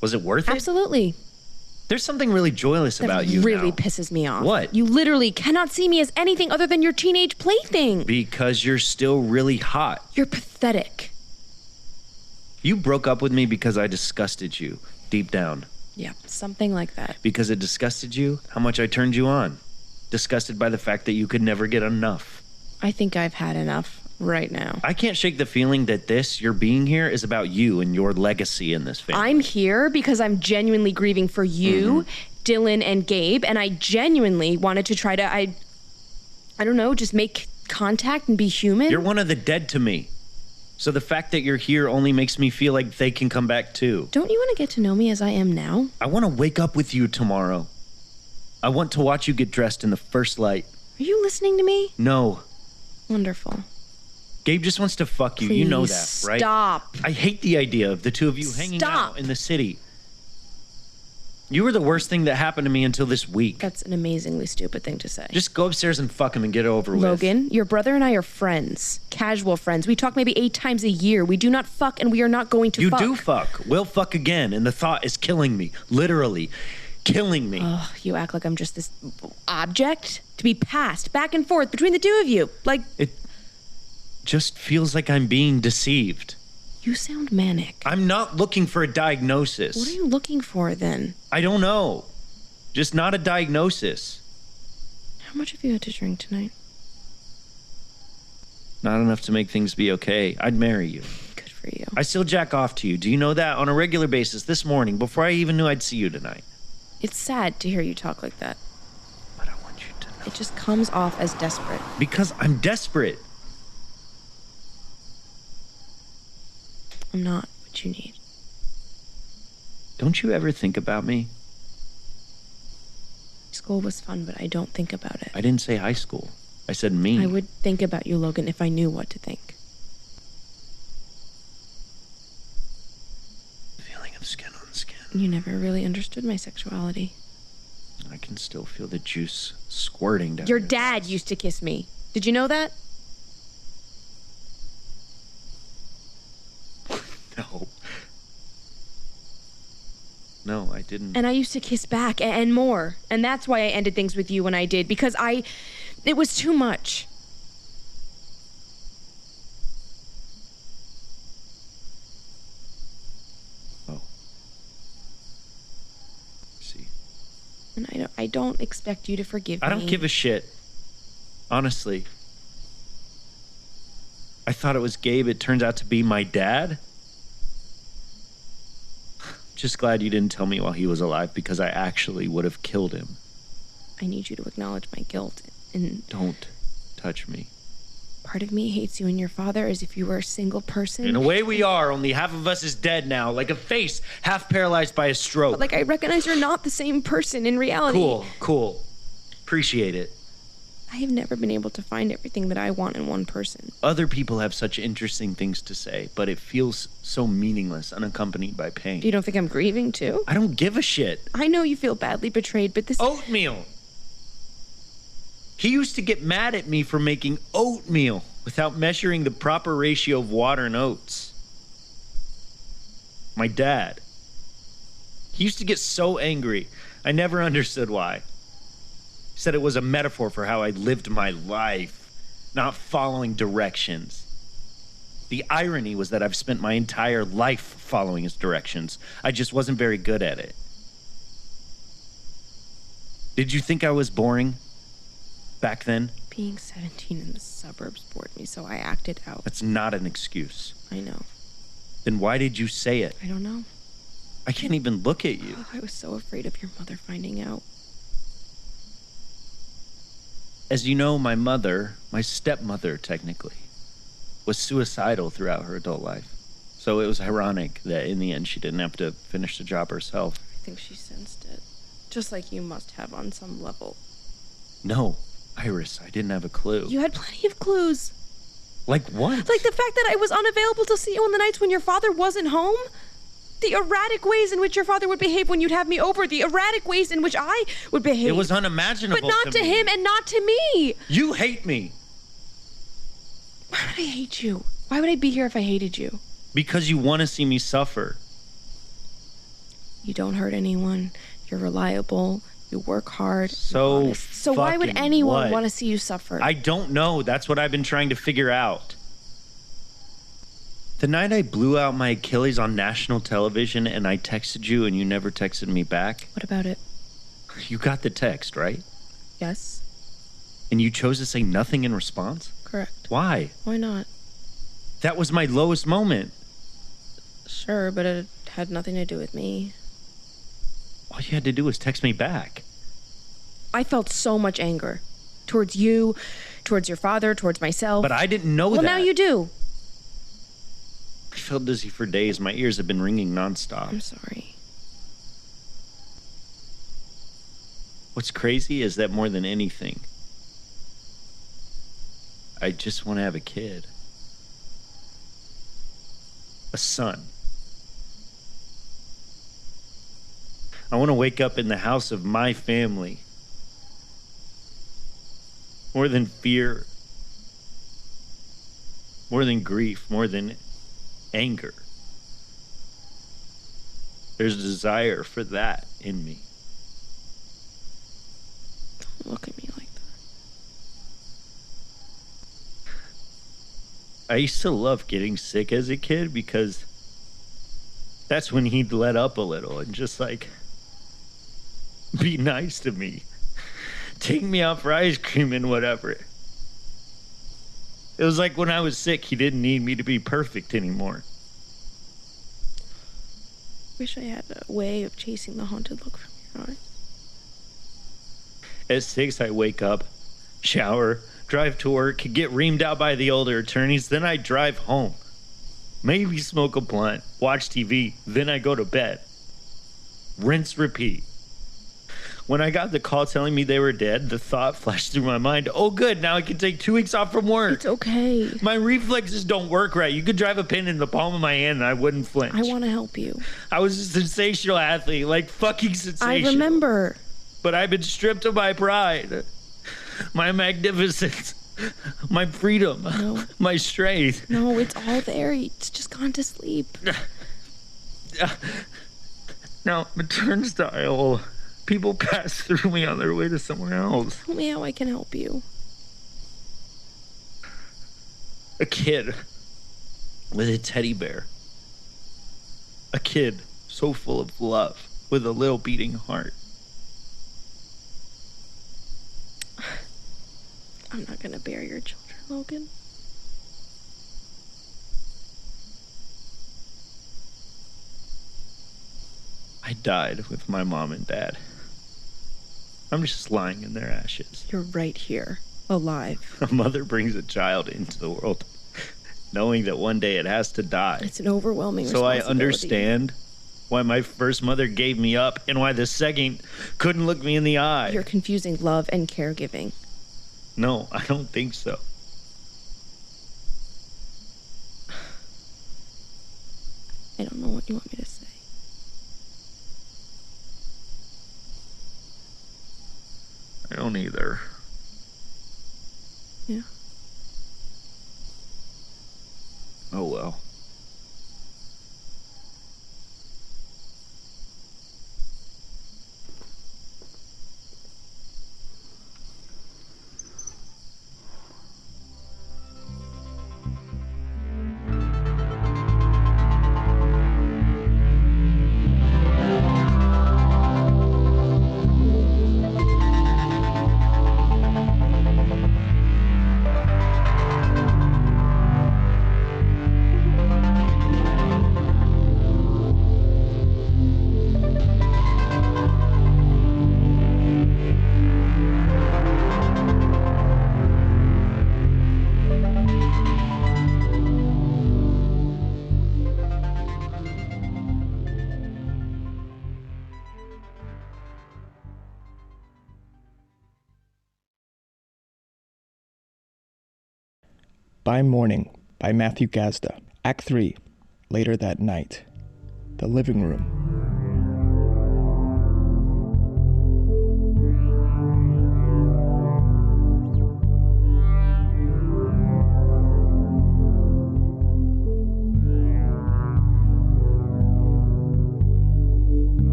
C: Was it worth it?
E: Absolutely.
C: There's something really joyless about
E: That
C: you
E: really
C: now.
E: pisses me off.
C: What?
E: You literally cannot see me as anything other than your teenage plaything.
C: Because you're still really hot.
E: You're pathetic.
C: You broke up with me because I disgusted you, deep down.
E: Yeah, something like that.
C: Because it disgusted you how much I turned you on. Disgusted by the fact that you could never get enough.
E: I think I've had enough right now.
C: I can't shake the feeling that your being here is about you and your legacy in this family.
E: I'm here because I'm genuinely grieving for you, Dylan, and Gabe, and I genuinely wanted to try to, I don't know, just make contact and be human.
C: You're one of the dead to me. So the fact that you're here only makes me feel like they can come back too.
E: Don't you want to get to know me as I am now?
C: I want to wake up with you tomorrow. I want to watch you get dressed in the first light.
E: Are you listening to me?
C: No.
E: Wonderful.
C: Gabe just wants to fuck you.
E: Please
C: You know that, right?
E: Stop.
C: I hate the idea of the two of you hanging
E: Stop.
C: out in the city. You were the worst thing that happened to me until this week.
E: That's an amazingly stupid thing to say.
C: Just go upstairs and fuck him and get it over with.
E: Logan, your brother and I are friends. Casual friends. We talk maybe 8 times a year. We do not fuck, and we are not going to
C: You
E: fuck.
C: do fuck. We'll fuck again, and the thought is killing me. Literally. Killing me.
E: Oh, you act like I'm just this object to be passed back and forth between the 2 of you. Like,
C: It just feels like I'm being deceived.
E: you sound manic.
C: I'm not looking for a diagnosis.
E: What are you looking for then?
C: I don't know. Just not a diagnosis.
E: How much have you had to drink tonight?
C: Not enough to make things be okay. I'd marry you.
E: Good for you.
C: I still jack off to you. Do you know that? On a regular basis this morning, before I even knew I'd see you tonight.
E: It's sad to hear you talk like that.
C: But I want you to know.
E: It just comes off as desperate.
C: Because I'm desperate.
E: I'm not what you need.
C: Don't you ever think about me?
E: School was fun, but I don't think about it.
C: I didn't say high school. I said me.
E: I would think about you, Logan, if I knew what to think.
C: The feeling of skin on skin.
E: You never really understood my sexuality.
C: I can still feel the juice squirting down.
E: Your dad used to kiss me. Did you know that?
C: No. No, I didn't.
E: And I used to kiss back and more. And that's why I ended things with you when I did, because it was too much.
C: Oh. See.
E: And I don't expect you to forgive me.
C: I don't give a shit. Honestly. I thought it was Gabe. It turns out to be my dad. Just glad you didn't tell me while he was alive, because I actually would have killed him.
E: I need you to acknowledge my guilt. And
C: Don't touch me.
E: part of me hates you and your father as if you were a single person.
C: In a way we are. Only half of us is dead now. Like a face half paralyzed by a stroke.
E: But like, I recognize you're not the same person in reality.
C: Cool. Appreciate it.
E: I have never been able to find everything that I want in one person.
C: Other people have such interesting things to say, but it feels so meaningless, unaccompanied by pain.
E: You don't think I'm grieving too?
C: I don't give a shit.
E: I know you feel badly betrayed, but this...
C: Oatmeal! He used to get mad at me for making oatmeal without measuring the proper ratio of water and oats. My dad. He used to get so angry. I never understood why. He said it was a metaphor for how I lived my life, not following directions. The irony was that I've spent my entire life following his directions. I just wasn't very good at it. Did you think I was boring back then?
E: Being 17 in the suburbs bored me, so I acted out.
C: That's not an excuse.
E: I know.
C: Then why did you say it?
E: I don't know.
C: I can't even look at you.
E: Oh, I was so afraid of your mother finding out.
C: As you know, my mother, my stepmother technically, was suicidal throughout her adult life. So it was ironic that in the end she didn't have to finish the job herself.
E: I think she sensed it. Just like you must have on some level.
C: No, Iris, I didn't have a clue.
E: You had plenty of clues.
C: Like what?
E: Like the fact that I was unavailable to see you on the nights when your father wasn't home? The erratic ways in which your father would behave when you'd have me over. The erratic ways in which I would behave.
C: It was unimaginable.
E: But not to
C: me.
E: him and not to me.
C: You hate me.
E: Why would I hate you? Why would I be here if I hated you?
C: Because you want to see me suffer.
E: You don't hurt anyone. You're reliable. You work hard.
C: So
E: you're honest. So why would
C: fucking
E: anyone
C: what?
E: want to see you suffer?
C: I don't know. That's what I've been trying to figure out. The night I blew out my Achilles on national television and I texted you and you never texted me back.
E: What about it?
C: You got the text, right?
E: Yes.
C: And you chose to say nothing in response?
E: Correct.
C: Why?
E: Why not?
C: That was my lowest moment.
E: Sure, but it had nothing to do with me.
C: All you had to do was text me back.
E: I felt so much anger. Towards you, towards your father, towards myself.
C: But I didn't know
E: well,
C: that.
E: now you do.
C: I felt dizzy for days. My ears have been ringing nonstop.
E: I'm sorry.
C: What's crazy is that more than anything, I just want to have a kid. A son. I want to wake up in the house of my family. More than fear. More than grief. More than anger. There's a desire for that in me.
E: Don't look at me like that.
C: I used to love getting sick as a kid because that's when he'd let up a little and just like be nice to me. Take me out for ice cream and whatever. It was like when I was sick, he didn't need me to be perfect anymore.
E: Wish I had a way of chasing the haunted look from your eyes.
C: At 6, I wake up, shower, drive to work, get reamed out by the older attorneys, then I drive home. Maybe smoke a blunt, watch TV, then I go to bed. Rinse, repeat. When I got the call telling me they were dead, the thought flashed through my mind, oh good, now I can take 2 weeks off from work.
E: It's okay.
C: My reflexes don't work right. You could drive a pin in the palm of my hand and I wouldn't flinch.
E: I want to help you.
C: I was a sensational athlete, like fucking sensational.
E: I remember.
C: But I've been stripped of my pride, my magnificence, my freedom,
E: No.
C: my strength.
E: No, it's all there. It's just gone to sleep.
C: Now, the turnstile, people pass through me on their way to somewhere else.
E: Tell me how I can help you.
C: A kid with a teddy bear. A kid so full of love with a little beating heart.
E: I'm not gonna bear your children, Logan.
C: I died with my mom and dad. I'm just lying in their ashes.
E: You're right here, alive.
C: A mother brings a child into the world, knowing that one day it has to die.
E: It's an overwhelming
C: So I
E: responsibility.
C: understand why my first mother gave me up and why the second couldn't look me in the eye.
E: You're confusing love and caregiving.
C: No, I don't think so.
E: I don't know what you want me to say.
C: I don't either.
E: Yeah.
C: Oh well.
B: By Morning by Matthew Gasda. Act 3. Later that night. The living room.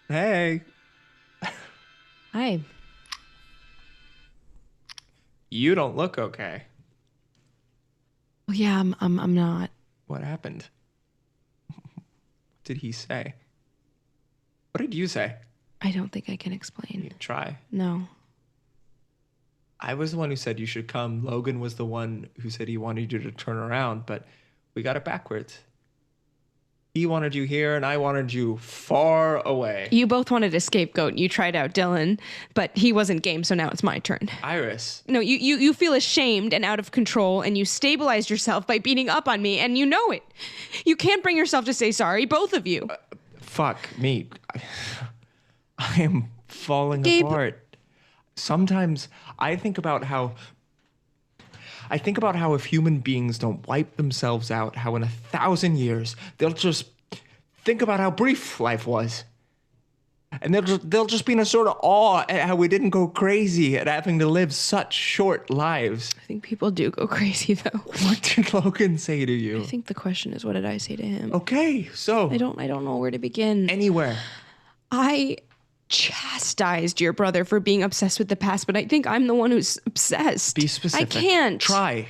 A: Hey.
E: Hi.
A: You don't look okay.
E: Well, yeah, I'm not.
A: What happened? What did he say? What did you say?
E: I don't think I can explain.
A: You try.
E: No.
A: I was the one who said you should come. Logan was the one who said he wanted you to turn around, but we got it backwards. He wanted you here and I wanted you far away.
E: You both wanted a scapegoat. You tried out Dylan, but he wasn't game, so now it's my turn.
A: Iris.
E: No, you feel ashamed and out of control, and you stabilized yourself by beating up on me, and you know it. You can't bring yourself to say sorry, both of you.
A: Fuck me. I am falling
E: Gabe.
A: apart. Sometimes I think about how if human beings don't wipe themselves out, how in 1,000 years they'll just think about how brief life was. And they'll just be in a sort of awe at how we didn't go crazy at having to live such short lives.
E: I think people do go crazy, though.
A: What did Logan say to you?
E: I think the question is, what did I say to him?
A: Okay, so
E: I don't know where to begin.
A: anywhere.
E: I chastised your brother for being obsessed with the past, but I think I'm the one who's obsessed.
A: Be specific.
E: I can't.
A: Try.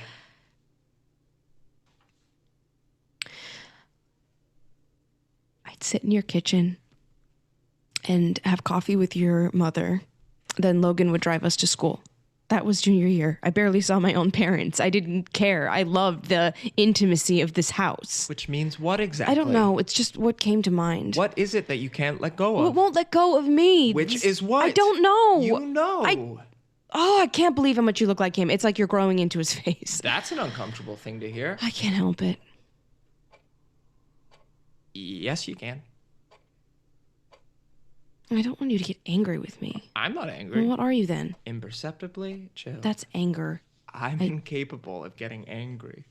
E: I'd sit in your kitchen and have coffee with your mother. Then Logan would drive us to school. That was junior year. I barely saw my own parents. I didn't care. I loved the intimacy of this house.
A: Which means what exactly?
E: I don't know. It's just what came to mind.
A: What is it that you can't let go
E: Well,
A: of?
E: it won't let go of me.
A: Which is what?
E: I don't know.
A: You know.
E: I can't believe how much you look like him. It's like you're growing into his face.
A: That's an uncomfortable thing to hear.
E: I can't help it.
A: Yes, you can.
E: I don't want you to get angry with me.
A: I'm not angry.
E: Well, what are you then?
A: Imperceptibly chill.
E: That's anger.
A: I'm incapable of getting angry.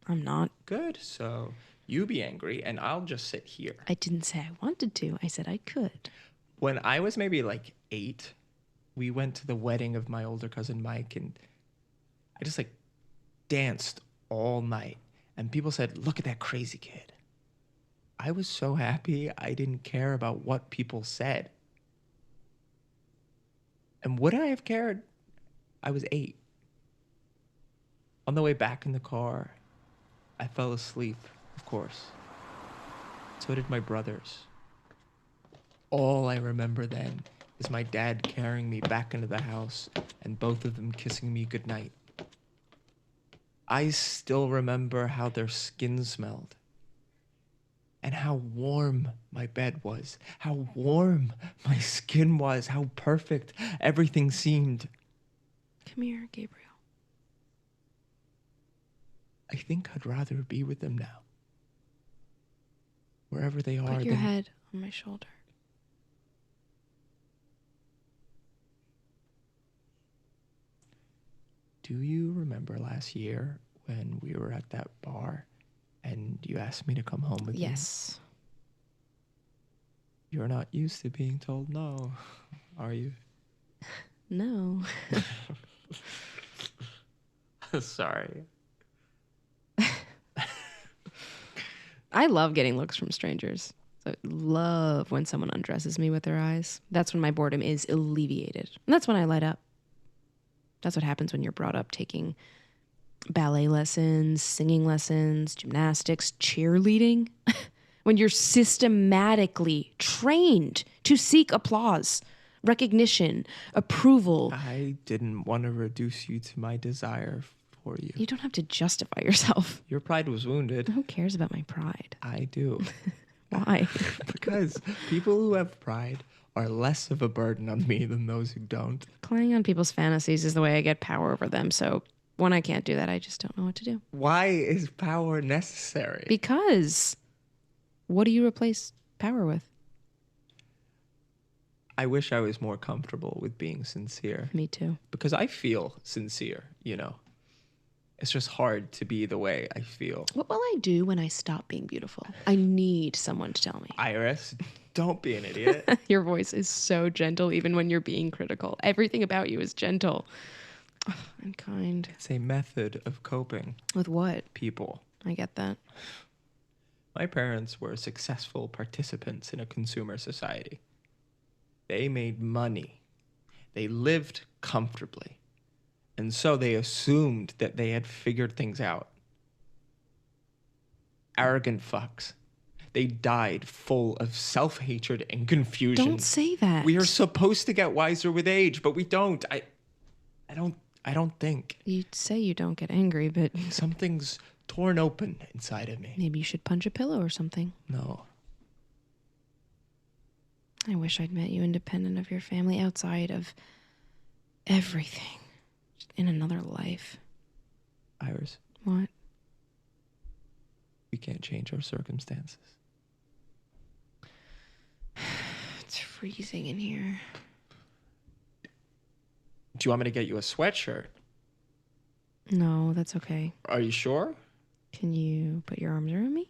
E: I'm not.
A: Good. So you be angry and I'll just sit here.
E: I didn't say I wanted to. I said I could.
A: When I was maybe like 8, we went to the wedding of my older cousin Mike and I just like danced all night. And people said, look at that crazy kid. I was so happy I didn't care about what people said. And would I have cared? I was 8. On the way back in the car, I fell asleep, of course. So did my brothers. All I remember then is my dad carrying me back into the house and both of them kissing me goodnight. I still remember how their skin smelled. And how warm my bed was, how warm my skin was, how perfect everything seemed.
E: Come here, Gabriel.
A: I think I'd rather be with them now. Wherever they are.
E: Put your head on my shoulder.
A: Do you remember last year when we were at that bar? And you asked me to come home with you?
E: Yes.
A: You're not used to being told no, are you?
E: No.
A: Sorry.
E: I love getting looks from strangers. I love when someone undresses me with their eyes. That's when my boredom is alleviated. And that's when I light up. That's what happens when you're brought up taking ballet lessons, singing lessons, gymnastics, cheerleading. When you're systematically trained to seek applause, recognition, approval.
A: I didn't want to reduce you to my desire
B: for you.
E: You don't have to justify yourself.
B: Your pride was wounded.
E: Who cares about my pride?
B: I do.
E: Why?
B: Because people who have pride are less of a burden on me than those who don't.
E: Playing on people's fantasies is the way I get power over them. So when I can't do that, I just don't know what to do.
B: Why is power necessary?
E: Because what do you replace power with?
B: I wish I was more comfortable with being sincere.
E: Me too.
B: Because I feel sincere, It's just hard to be the way I feel.
E: What will I do when I stop being beautiful? I need someone to tell me.
B: Iris, don't be an idiot.
E: Your voice is so gentle even when you're being critical. Everything about you is gentle. Ugh, and kind.
B: It's a method of coping.
E: With what?
B: People.
E: I get that.
B: My parents were successful participants in a consumer society. They made money. They lived comfortably. And so they assumed that they had figured things out. Arrogant fucks. They died full of self-hatred and confusion.
E: Don't say that.
B: We are supposed to get wiser with age, but we don't. I don't think.
E: You say you don't get angry, but
B: Something's torn open inside of me.
E: maybe you should punch a pillow or something.
B: No.
E: I wish I'd met you independent of your family, outside of everything. Just in another life.
B: Iris,
E: What?
B: we can't change our circumstances.
E: It's freezing in here.
B: Do you want me to get you a sweatshirt?
E: No, that's okay.
B: Are you sure?
E: Can you put your arms around me?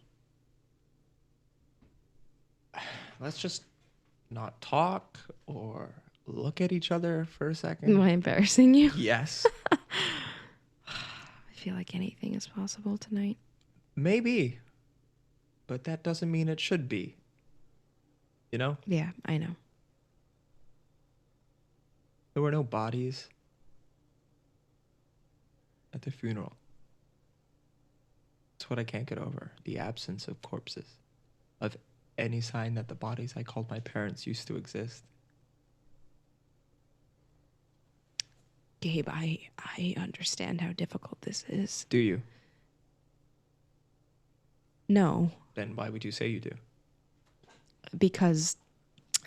B: Let's just not talk or look at each other for a
E: Am
B: second.
E: I embarrassing you?
B: Yes.
E: I feel like anything is possible tonight.
B: Maybe. But that doesn't mean it should be.
E: Yeah, I know.
B: There were no bodies at the funeral. It's what I can't get over. The absence of corpses. Of any sign that the bodies I called my parents used to exist.
E: Gabe, I understand how difficult this is.
B: Do you?
E: No,
B: Then why would you say you do?
E: because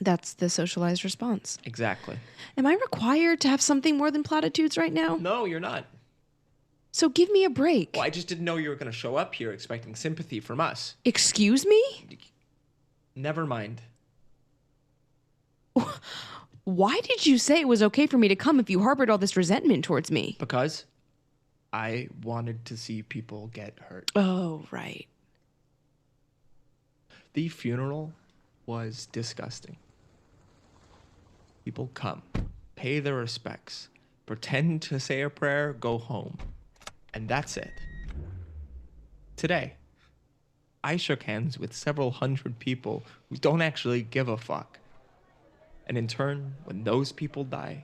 E: that's the socialized response.
B: Exactly.
E: Am I required to have something more than platitudes right now?
B: No, you're not.
E: So give me a break.
B: Well, I just didn't know you were going to show up here expecting sympathy from us.
E: Excuse me?
B: Never mind.
E: Why did you say it was okay for me to come if you harbored all this resentment towards me?
B: Because I wanted to see people get hurt.
E: Oh, right.
B: The funeral was disgusting. People come, pay their respects, pretend to say a prayer, go home. And that's it. Today, I shook hands with several hundred people who don't actually give a fuck. And in turn, when those people die,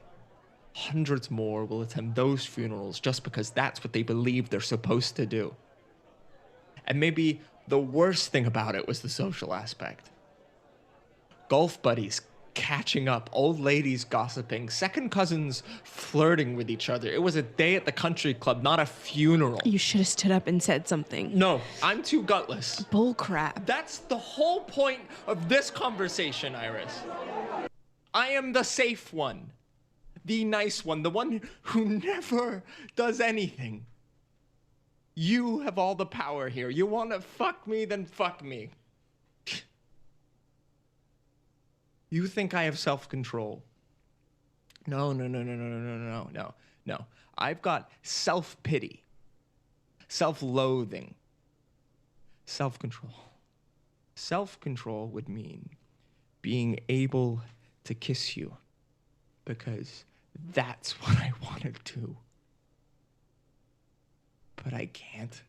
B: hundreds more will attend those funerals just because that's what they believe they're supposed to do. And maybe the worst thing about it was the social aspect. Golf buddies catching up, old ladies gossiping, second cousins flirting with each other. It was a day at the country club, not a funeral.
E: You should have stood up and said something.
B: No, I'm too gutless.
E: Bull crap.
B: That's the whole point of this conversation, Iris. I am the safe one, the nice one, the one who never does anything. You have all the power here. You want to fuck me, then fuck me. You think I have self-control. No. I've got self-pity, self-loathing, self-control. Self-control would mean being able to kiss you because that's what I want to do. But I can't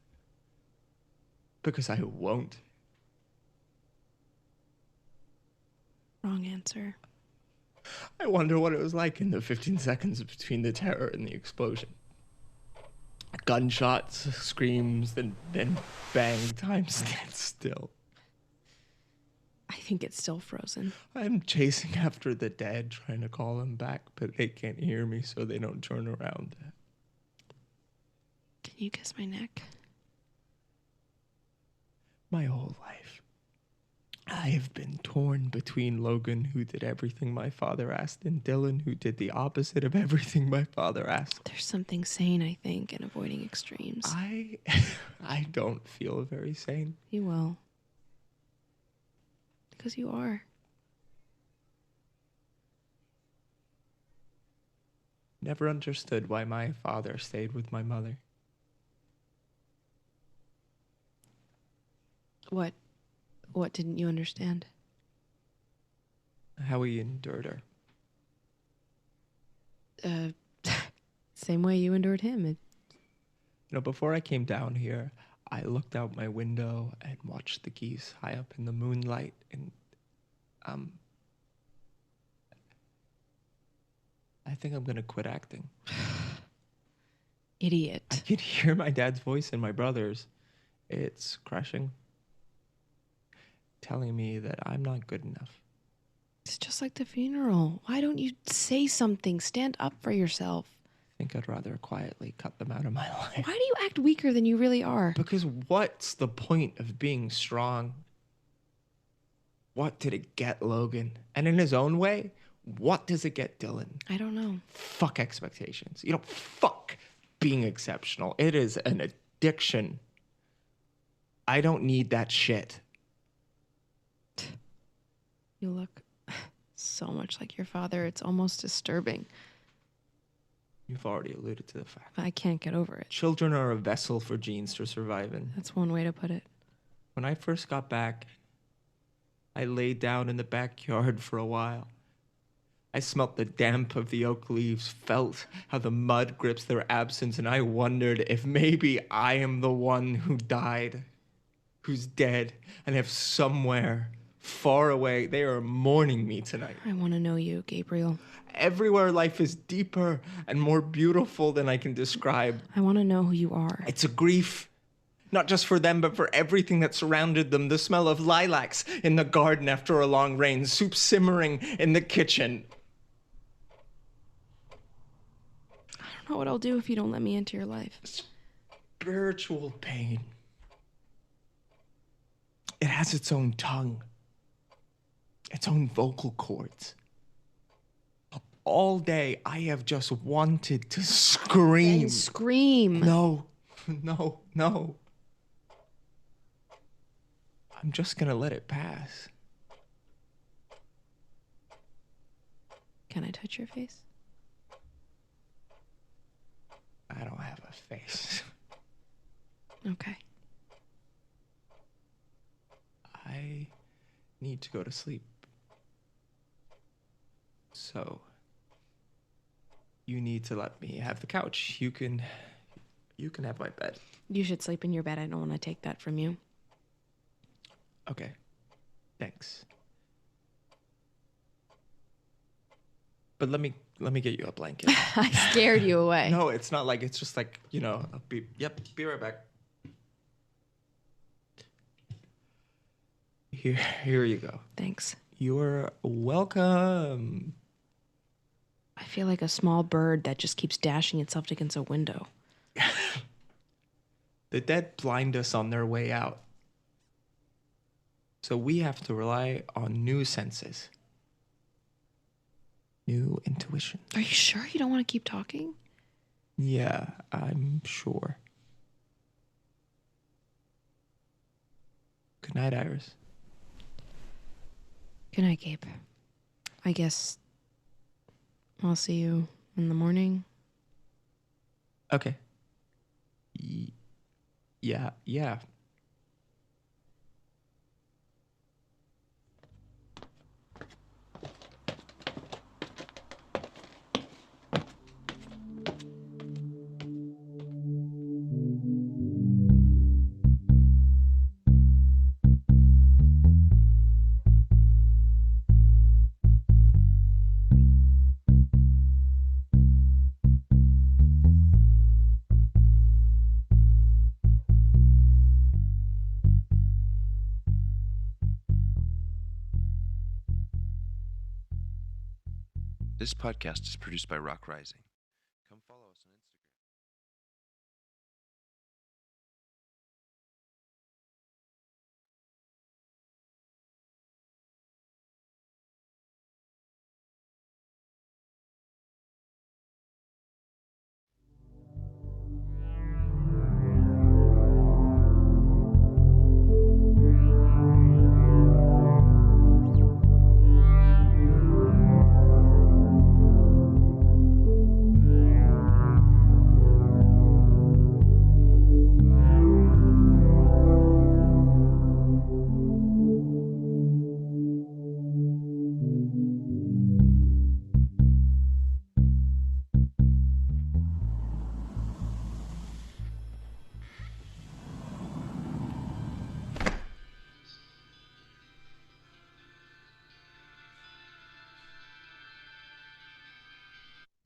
B: because I won't.
E: Wrong answer.
B: I wonder what it was like in the 15 seconds between the terror and the explosion. Gunshots, screams, then bang, time stands still.
E: I think it's still frozen.
B: I'm chasing after the dead, trying to call them back, but they can't hear me, so they don't turn around.
E: Can Can you kiss my neck?
B: My whole life, I have been torn between Logan, who did everything my father asked, and Dylan, who did the opposite of everything my father asked.
E: There's something sane, I think, in avoiding extremes.
B: I don't feel very sane.
E: You will. Because you are.
B: Never understood why my father stayed with my mother.
E: What didn't you understand?
B: How he endured her.
E: Same way you endured him.
B: Before I came down here, I looked out my window and watched the geese high up in the moonlight, and I think I'm gonna quit acting.
E: Idiot.
B: I could hear my dad's voice and my brother's. It's crushing, telling me that I'm not good enough.
E: It's just like the funeral. Why don't you say something? Stand up for yourself.
B: I think I'd rather quietly cut them out of my life.
E: Why do you act weaker than you really are?
B: Because what's the point of being strong? What did it get Logan? And in his own way, what does it get Dylan?
E: I don't know.
B: Fuck expectations. Fuck being exceptional. It is an addiction. I don't need that shit.
E: You look so much like your father. It's almost disturbing.
B: You've already alluded to the fact.
E: I can't get over it.
B: Children are a vessel for genes to survive in.
E: That's one way to put it.
B: When I first got back, I laid down in the backyard for a while. I smelt the damp of the oak leaves, felt how the mud grips their absence, and I wondered if maybe I am the one who died, who's dead, and if somewhere far away they are mourning me tonight.
E: I want to know you, Gabriel.
B: Everywhere life is deeper and more beautiful than I can describe.
E: I want to know who you are.
B: It's a grief. Not just for them, but for everything that surrounded them. The smell of lilacs in the garden after a long rain, soup simmering in the kitchen.
E: I don't know what I'll do if you don't let me into your life.
B: Spiritual pain. It has its own tongue, its own vocal cords. All day, I have just wanted to scream.
E: Then scream.
B: No. I'm just gonna let it pass.
E: Can I touch your face?
B: I don't have a face.
E: Okay.
B: I need to go to sleep. So, you need to let me have the couch. You can have my bed.
E: You should sleep in your bed. I don't want to take that from you.
B: Okay. Thanks. But let me get you a blanket.
E: I scared you away.
B: No, it's not like, it's just like, I'll be right back. Here you go.
E: Thanks.
B: You're welcome.
E: I feel like a small bird that just keeps dashing itself against a window.
B: The dead blind us on their way out. So we have to rely on new senses. New intuition.
E: Are you sure you don't want to keep talking?
B: Yeah, I'm sure. Good night, Iris.
E: Good night, Gabe. I guess I'll see you in the morning.
B: Okay. Yeah.
G: This podcast is produced by Rock Rising. Come follow us on Instagram.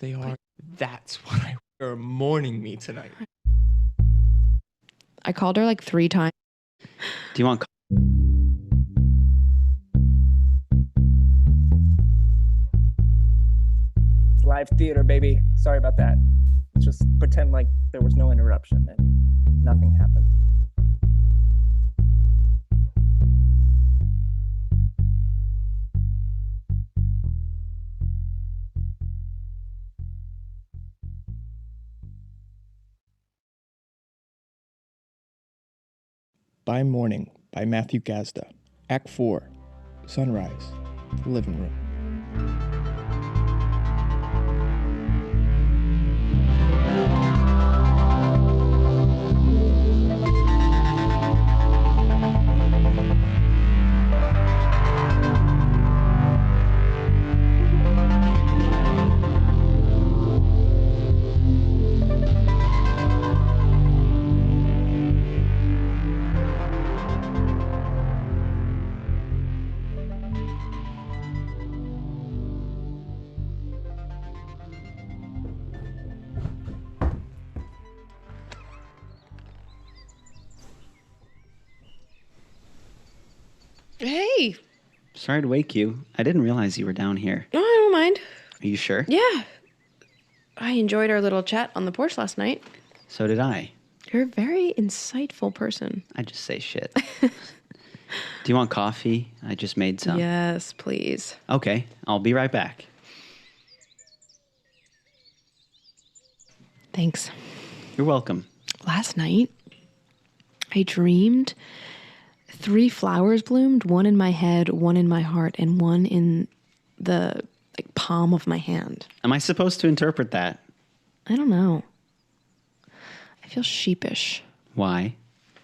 B: They are. That's why you're mourning me tonight.
E: I called her like 3 times.
D: Do you want
A: It's live theater, baby. Sorry about that. Let's just pretend like there was no interruption and nothing happened.
B: By Morning by Matthew Gasda. Act 4. Sunrise. The living room.
E: Hey.
D: Sorry to wake you. I didn't realize you were down here.
E: No, I don't mind.
D: Are you sure?
E: Yeah. I enjoyed our little chat on the porch last night.
D: So did I.
E: You're a very insightful person.
D: I just say shit. Do you want coffee? I just made some.
E: Yes, please.
D: Okay, I'll be right back.
E: Thanks.
D: You're welcome.
E: Last night, I dreamed 3 flowers bloomed, one in my head, one in my heart, and one in the palm of my hand.
D: Am I supposed to interpret that?
E: I don't know. I feel sheepish
D: Why?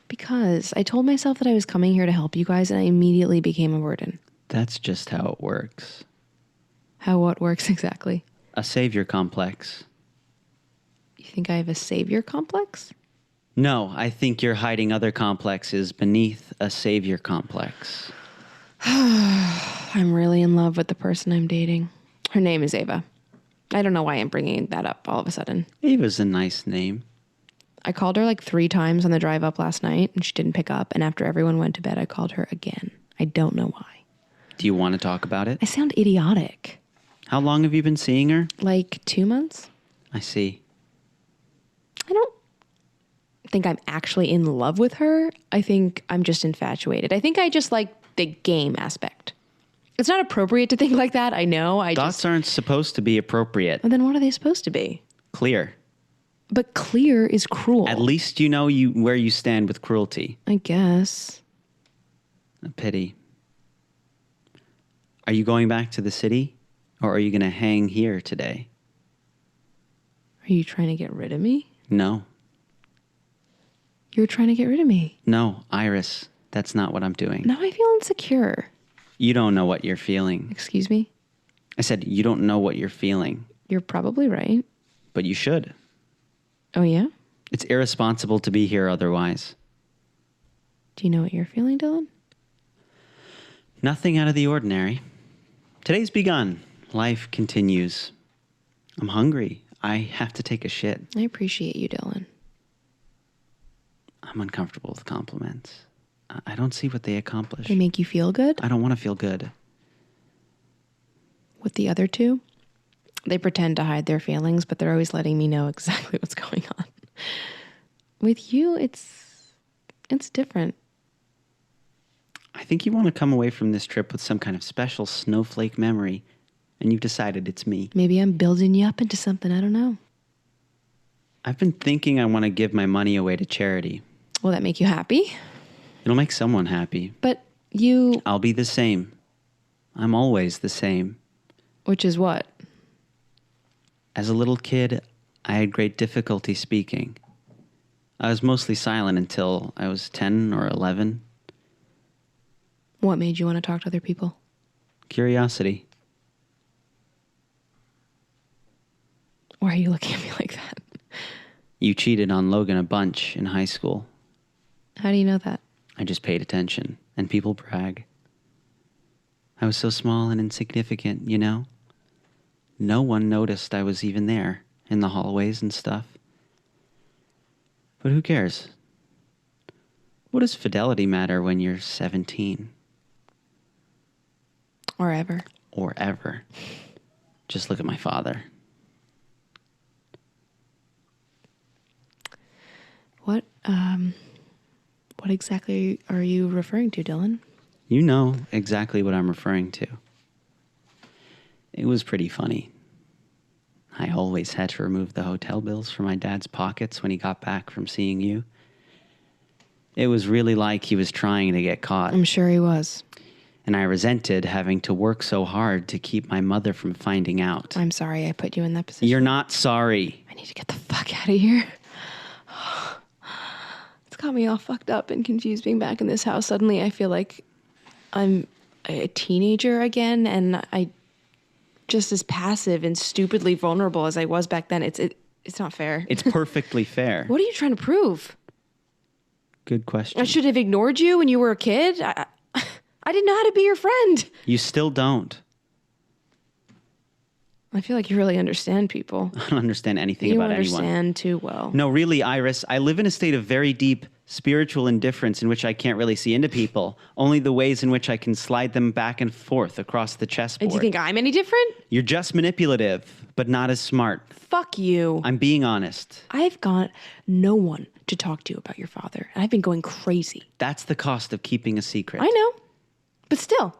E: because I told myself that I was coming here to help you guys and I immediately became a burden.
D: That's just how it works.
E: How what works exactly?
D: A savior complex.
E: You think I have a savior complex?
D: No, I think you're hiding other complexes beneath a savior complex.
E: I'm really in love with the person I'm dating. Her name is Ava. I don't know why I'm bringing that up all of a sudden.
D: Ava's a nice name.
E: I called her like 3 times on the drive up last night and she didn't pick up. And after everyone went to bed, I called her again. I don't know why.
D: Do you want to talk about it?
E: I sound idiotic.
D: How long have you been seeing her?
E: Like 2 months?
D: I see.
E: I don't think I'm actually in love with her. I think I'm just infatuated. I think I just like the game aspect. It's not appropriate to think like that. I know.
D: Thoughts aren't supposed to be appropriate.
E: Well, then what are they supposed to be?
D: Clear.
E: But clear is cruel.
D: At least you know where you stand with cruelty.
E: I guess.
D: A pity. Are you going back to the city? Or are you going to hang here today?
E: Are you trying to get rid of me?
D: No.
E: You're trying to get rid of me.
D: No, Iris. That's not what I'm doing.
E: Now I feel insecure.
D: You don't know what you're feeling.
E: Excuse me?
D: I said you don't know what you're feeling.
E: You're probably right.
D: But you should.
E: Oh, yeah?
D: It's irresponsible to be here otherwise.
E: Do you know what you're feeling, Dylan?
D: Nothing out of the ordinary. Today's begun. Life continues. I'm hungry. I have to take a shit.
E: I appreciate you, Dylan.
D: I'm uncomfortable with compliments. I don't see what they accomplish.
E: They make you feel good?
D: I don't want to feel good.
E: With the other 2? They pretend to hide their feelings, but they're always letting me know exactly what's going on. With you, it's different.
D: I think you want to come away from this trip with some kind of special snowflake memory, and you've decided it's me.
E: Maybe I'm building you up into something. I don't know.
D: I've been thinking I want to give my money away to charity.
E: Will that make you happy?
D: It'll make someone happy.
E: But you...
D: I'll be the same. I'm always the same.
E: Which is what?
D: As a little kid, I had great difficulty speaking. I was mostly silent until I was 10 or 11.
E: What made you want to talk to other people?
D: Curiosity.
E: Why are you looking at me like that?
D: You cheated on Logan a bunch in high school.
E: How do you know that?
D: I just paid attention, and people brag. I was so small and insignificant, you know? No one noticed I was even there in the hallways and stuff. But who cares? What does fidelity matter when you're 17?
E: Or ever.
D: Or ever. Just look at my father.
E: What exactly are you referring to, Dylan?
D: You know exactly what I'm referring to. It was pretty funny. I always had to remove the hotel bills from my dad's pockets when he got back from seeing you. It was really like he was trying to get caught.
E: I'm sure he was.
D: And I resented having to work so hard to keep my mother from finding out.
E: I'm sorry I put you in that position.
D: You're not sorry.
E: I need to get the fuck out of here. It's got me all fucked up and confused being back in this house. Suddenly I feel like I'm a teenager again, and I just as passive and stupidly vulnerable as I was back then. It's not fair.
D: It's perfectly fair.
E: What are you trying to prove?
D: Good question.
E: I should have ignored you when you were a kid? I didn't know how to be your friend.
D: You still don't.
E: I feel like you really understand people.
D: I don't understand anything about anyone.
E: You understand too well.
D: No, really, Iris, I live in a state of very deep spiritual indifference in which I can't really see into people, only the ways in which I can slide them back and forth across the chessboard.
E: Do you think I'm any different?
D: You're just manipulative, but not as smart.
E: Fuck you.
D: I'm being honest.
E: I've got no one to talk to about your father, and I've been going crazy.
D: That's the cost of keeping a secret.
E: I know, but still.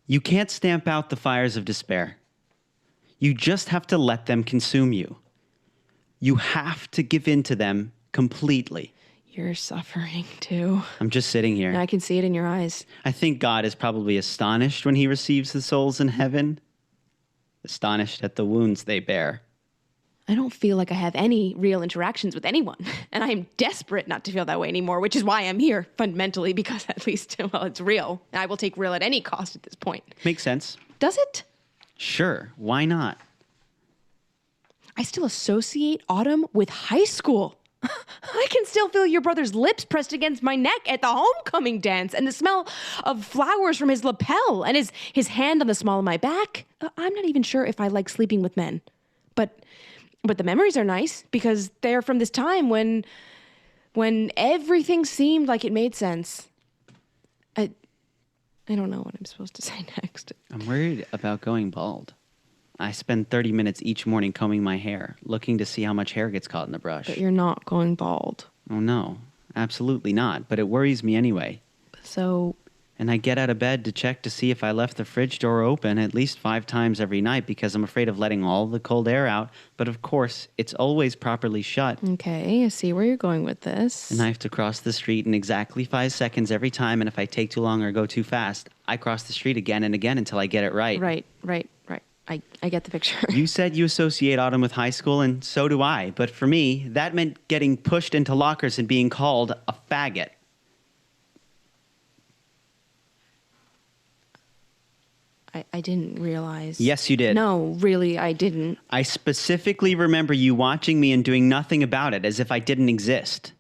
D: You can't stamp out the fires of despair. You just have to let them consume you. You have to give in to them completely.
E: You're suffering too.
D: I'm just sitting here.
E: I can see it in your eyes.
D: I think God is probably astonished when he receives the souls in heaven. Astonished at the wounds they bear.
E: I don't feel like I have any real interactions with anyone. And I am desperate not to feel that way anymore, which is why I'm here, fundamentally, because at least, well, it's real. I will take real at any cost at this point.
D: Makes sense.
E: Does it?
D: Sure. Why not?
E: I still associate autumn with high school. I can still feel your brother's lips pressed against my neck at the homecoming dance, and the smell of flowers from his lapel, and his hand on the small of my back. I'm not even sure if I like sleeping with men. But the memories are nice because they're from this time when everything seemed like it made sense. I don't know what I'm supposed to say next.
D: I'm worried about going bald. I spend 30 minutes each morning combing my hair, looking to see how much hair gets caught in the brush.
E: But you're not going bald.
D: Oh, no. Absolutely not. But it worries me anyway.
E: So...
D: And I get out of bed to check to see if I left the fridge door open at least 5 times every night because I'm afraid of letting all the cold air out. But of course, it's always properly shut.
E: Okay, I see where you're going with this.
D: And I have to cross the street in exactly 5 seconds every time. And if I take too long or go too fast, I cross the street again and again until I get it right.
E: Right. I get the picture.
D: You said you associate autumn with high school, and so do I. But for me, that meant getting pushed into lockers and being called a faggot.
E: I didn't realize.
D: Yes, you did.
E: No, really, I didn't.
D: I specifically remember you watching me and doing nothing about it, as if I didn't exist.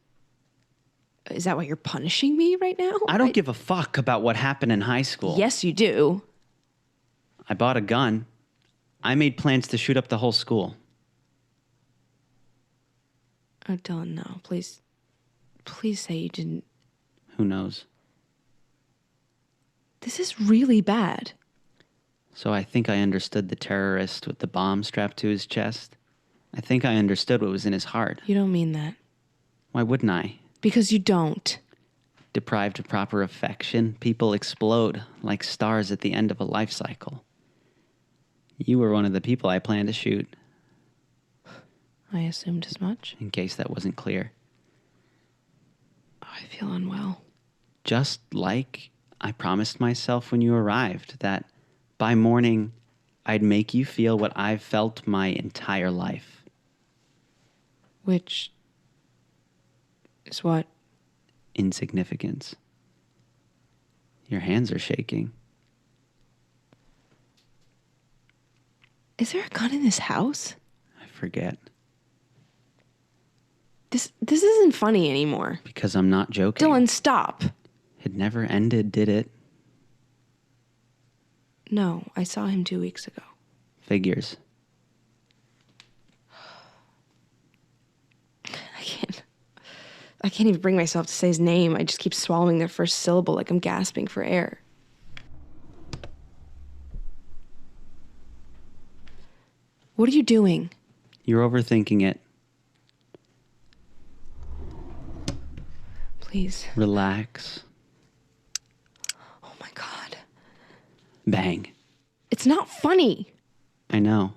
E: Is that why you're punishing me right now?
D: I don't give a fuck about what happened in high school.
E: Yes, you do.
D: I bought a gun. I made plans to shoot up the whole school.
E: Oh, Dylan, no. Please say you didn't.
D: Who knows?
E: This is really bad.
D: So I think I understood the terrorist with the bomb strapped to his chest. I think I understood what was in his heart.
E: You don't mean that.
D: Why wouldn't I?
E: Because you don't.
D: Deprived of proper affection, people explode like stars at the end of a life cycle. You were one of the people I planned to shoot.
E: I assumed as much.
D: In case that wasn't clear.
E: Oh, I feel unwell.
D: Just like I promised myself when you arrived, that by morning, I'd make you feel what I've felt my entire life.
E: Which is what?
D: Insignificance. Your hands are shaking.
E: Is there a gun in this house?
D: I forget.
E: This isn't funny anymore.
D: Because I'm not joking.
E: Dylan, stop.
D: It never ended, did it?
E: No, I saw him 2 weeks ago.
D: Figures.
E: I can't even bring myself to say his name. I just keep swallowing their first syllable like I'm gasping for air. What are you doing?
D: You're overthinking it.
E: Please.
D: Relax.
E: Oh my God.
D: Bang.
E: It's not funny.
D: I know.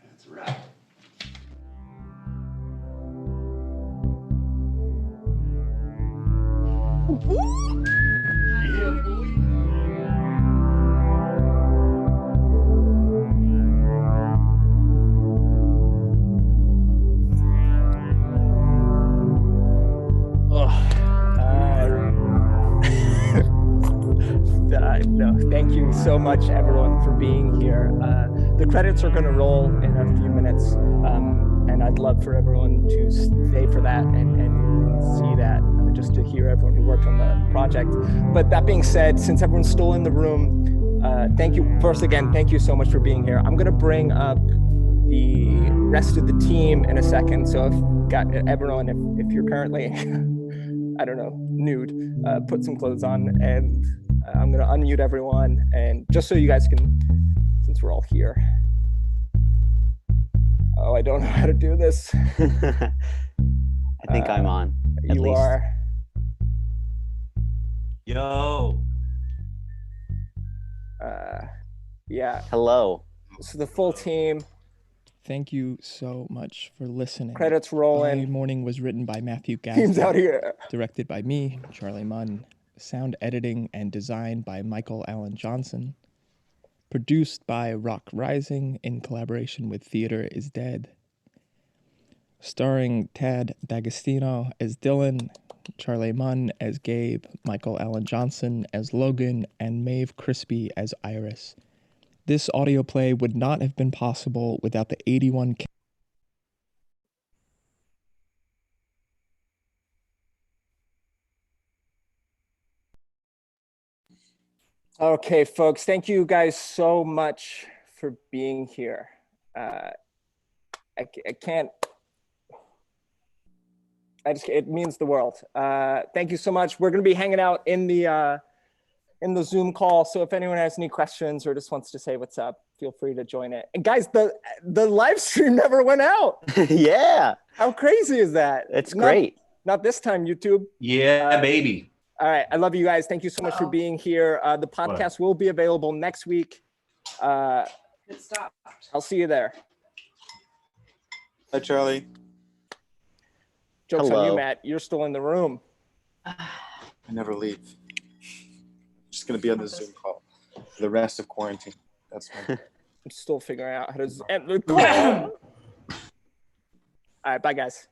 D: That's right.
A: No, thank you so much, everyone, for being here. The credits are going to roll in a few minutes, and I'd love for everyone to stay for that and see that, just to hear everyone who worked on the project. But that being said, since everyone's still in the room, thank you. First, again, thank you so much for being here. I'm going to bring up the rest of the team in a second. So if got everyone, if you're currently, I don't know, nude, put some clothes on, and I'm going to unmute everyone, and just so you guys can, since we're all here. Oh, I don't know how to do this.
D: I think I'm on. At
A: You
D: least.
A: are.
C: Yo.
A: Yeah.
D: Hello.
A: So the full team.
B: Thank you so much for listening.
A: Credits
B: By
A: rolling.
B: Morning was written by Matthew
A: Team's out
B: Gasda,
A: here.
B: directed by me, Charlie Munn, sound editing and design by Michael Allen Johnson, produced by Rock Rising in collaboration with Theater is Dead, starring Tad D'Agostino as Dylan, Charlie Munn as Gabe, Michael Allen Johnson as Logan, and Maeve Crispi as Iris. This audio play would not have been possible without the 81
A: Okay, folks, thank you guys so much for being here. I can't, it means the world. Thank you so much. We're gonna be hanging out in the Zoom call. So if anyone has any questions or just wants to say what's up, feel free to join it. And guys, the live stream never went out.
D: Yeah.
A: How crazy is that?
D: It's great.
A: Not this time, YouTube.
C: Yeah, baby.
A: All right, I love you guys. Thank you so much for being here. The podcast will be available next week. I'll see you there.
F: Hi, Charlie.
A: Joke's on
D: Hello.
A: you, Matt. You're still in the room.
F: I never leave. Just gonna be on the Zoom call for the rest of quarantine. That's fine.
A: I'm still figuring out how to end the call. All right, bye, guys.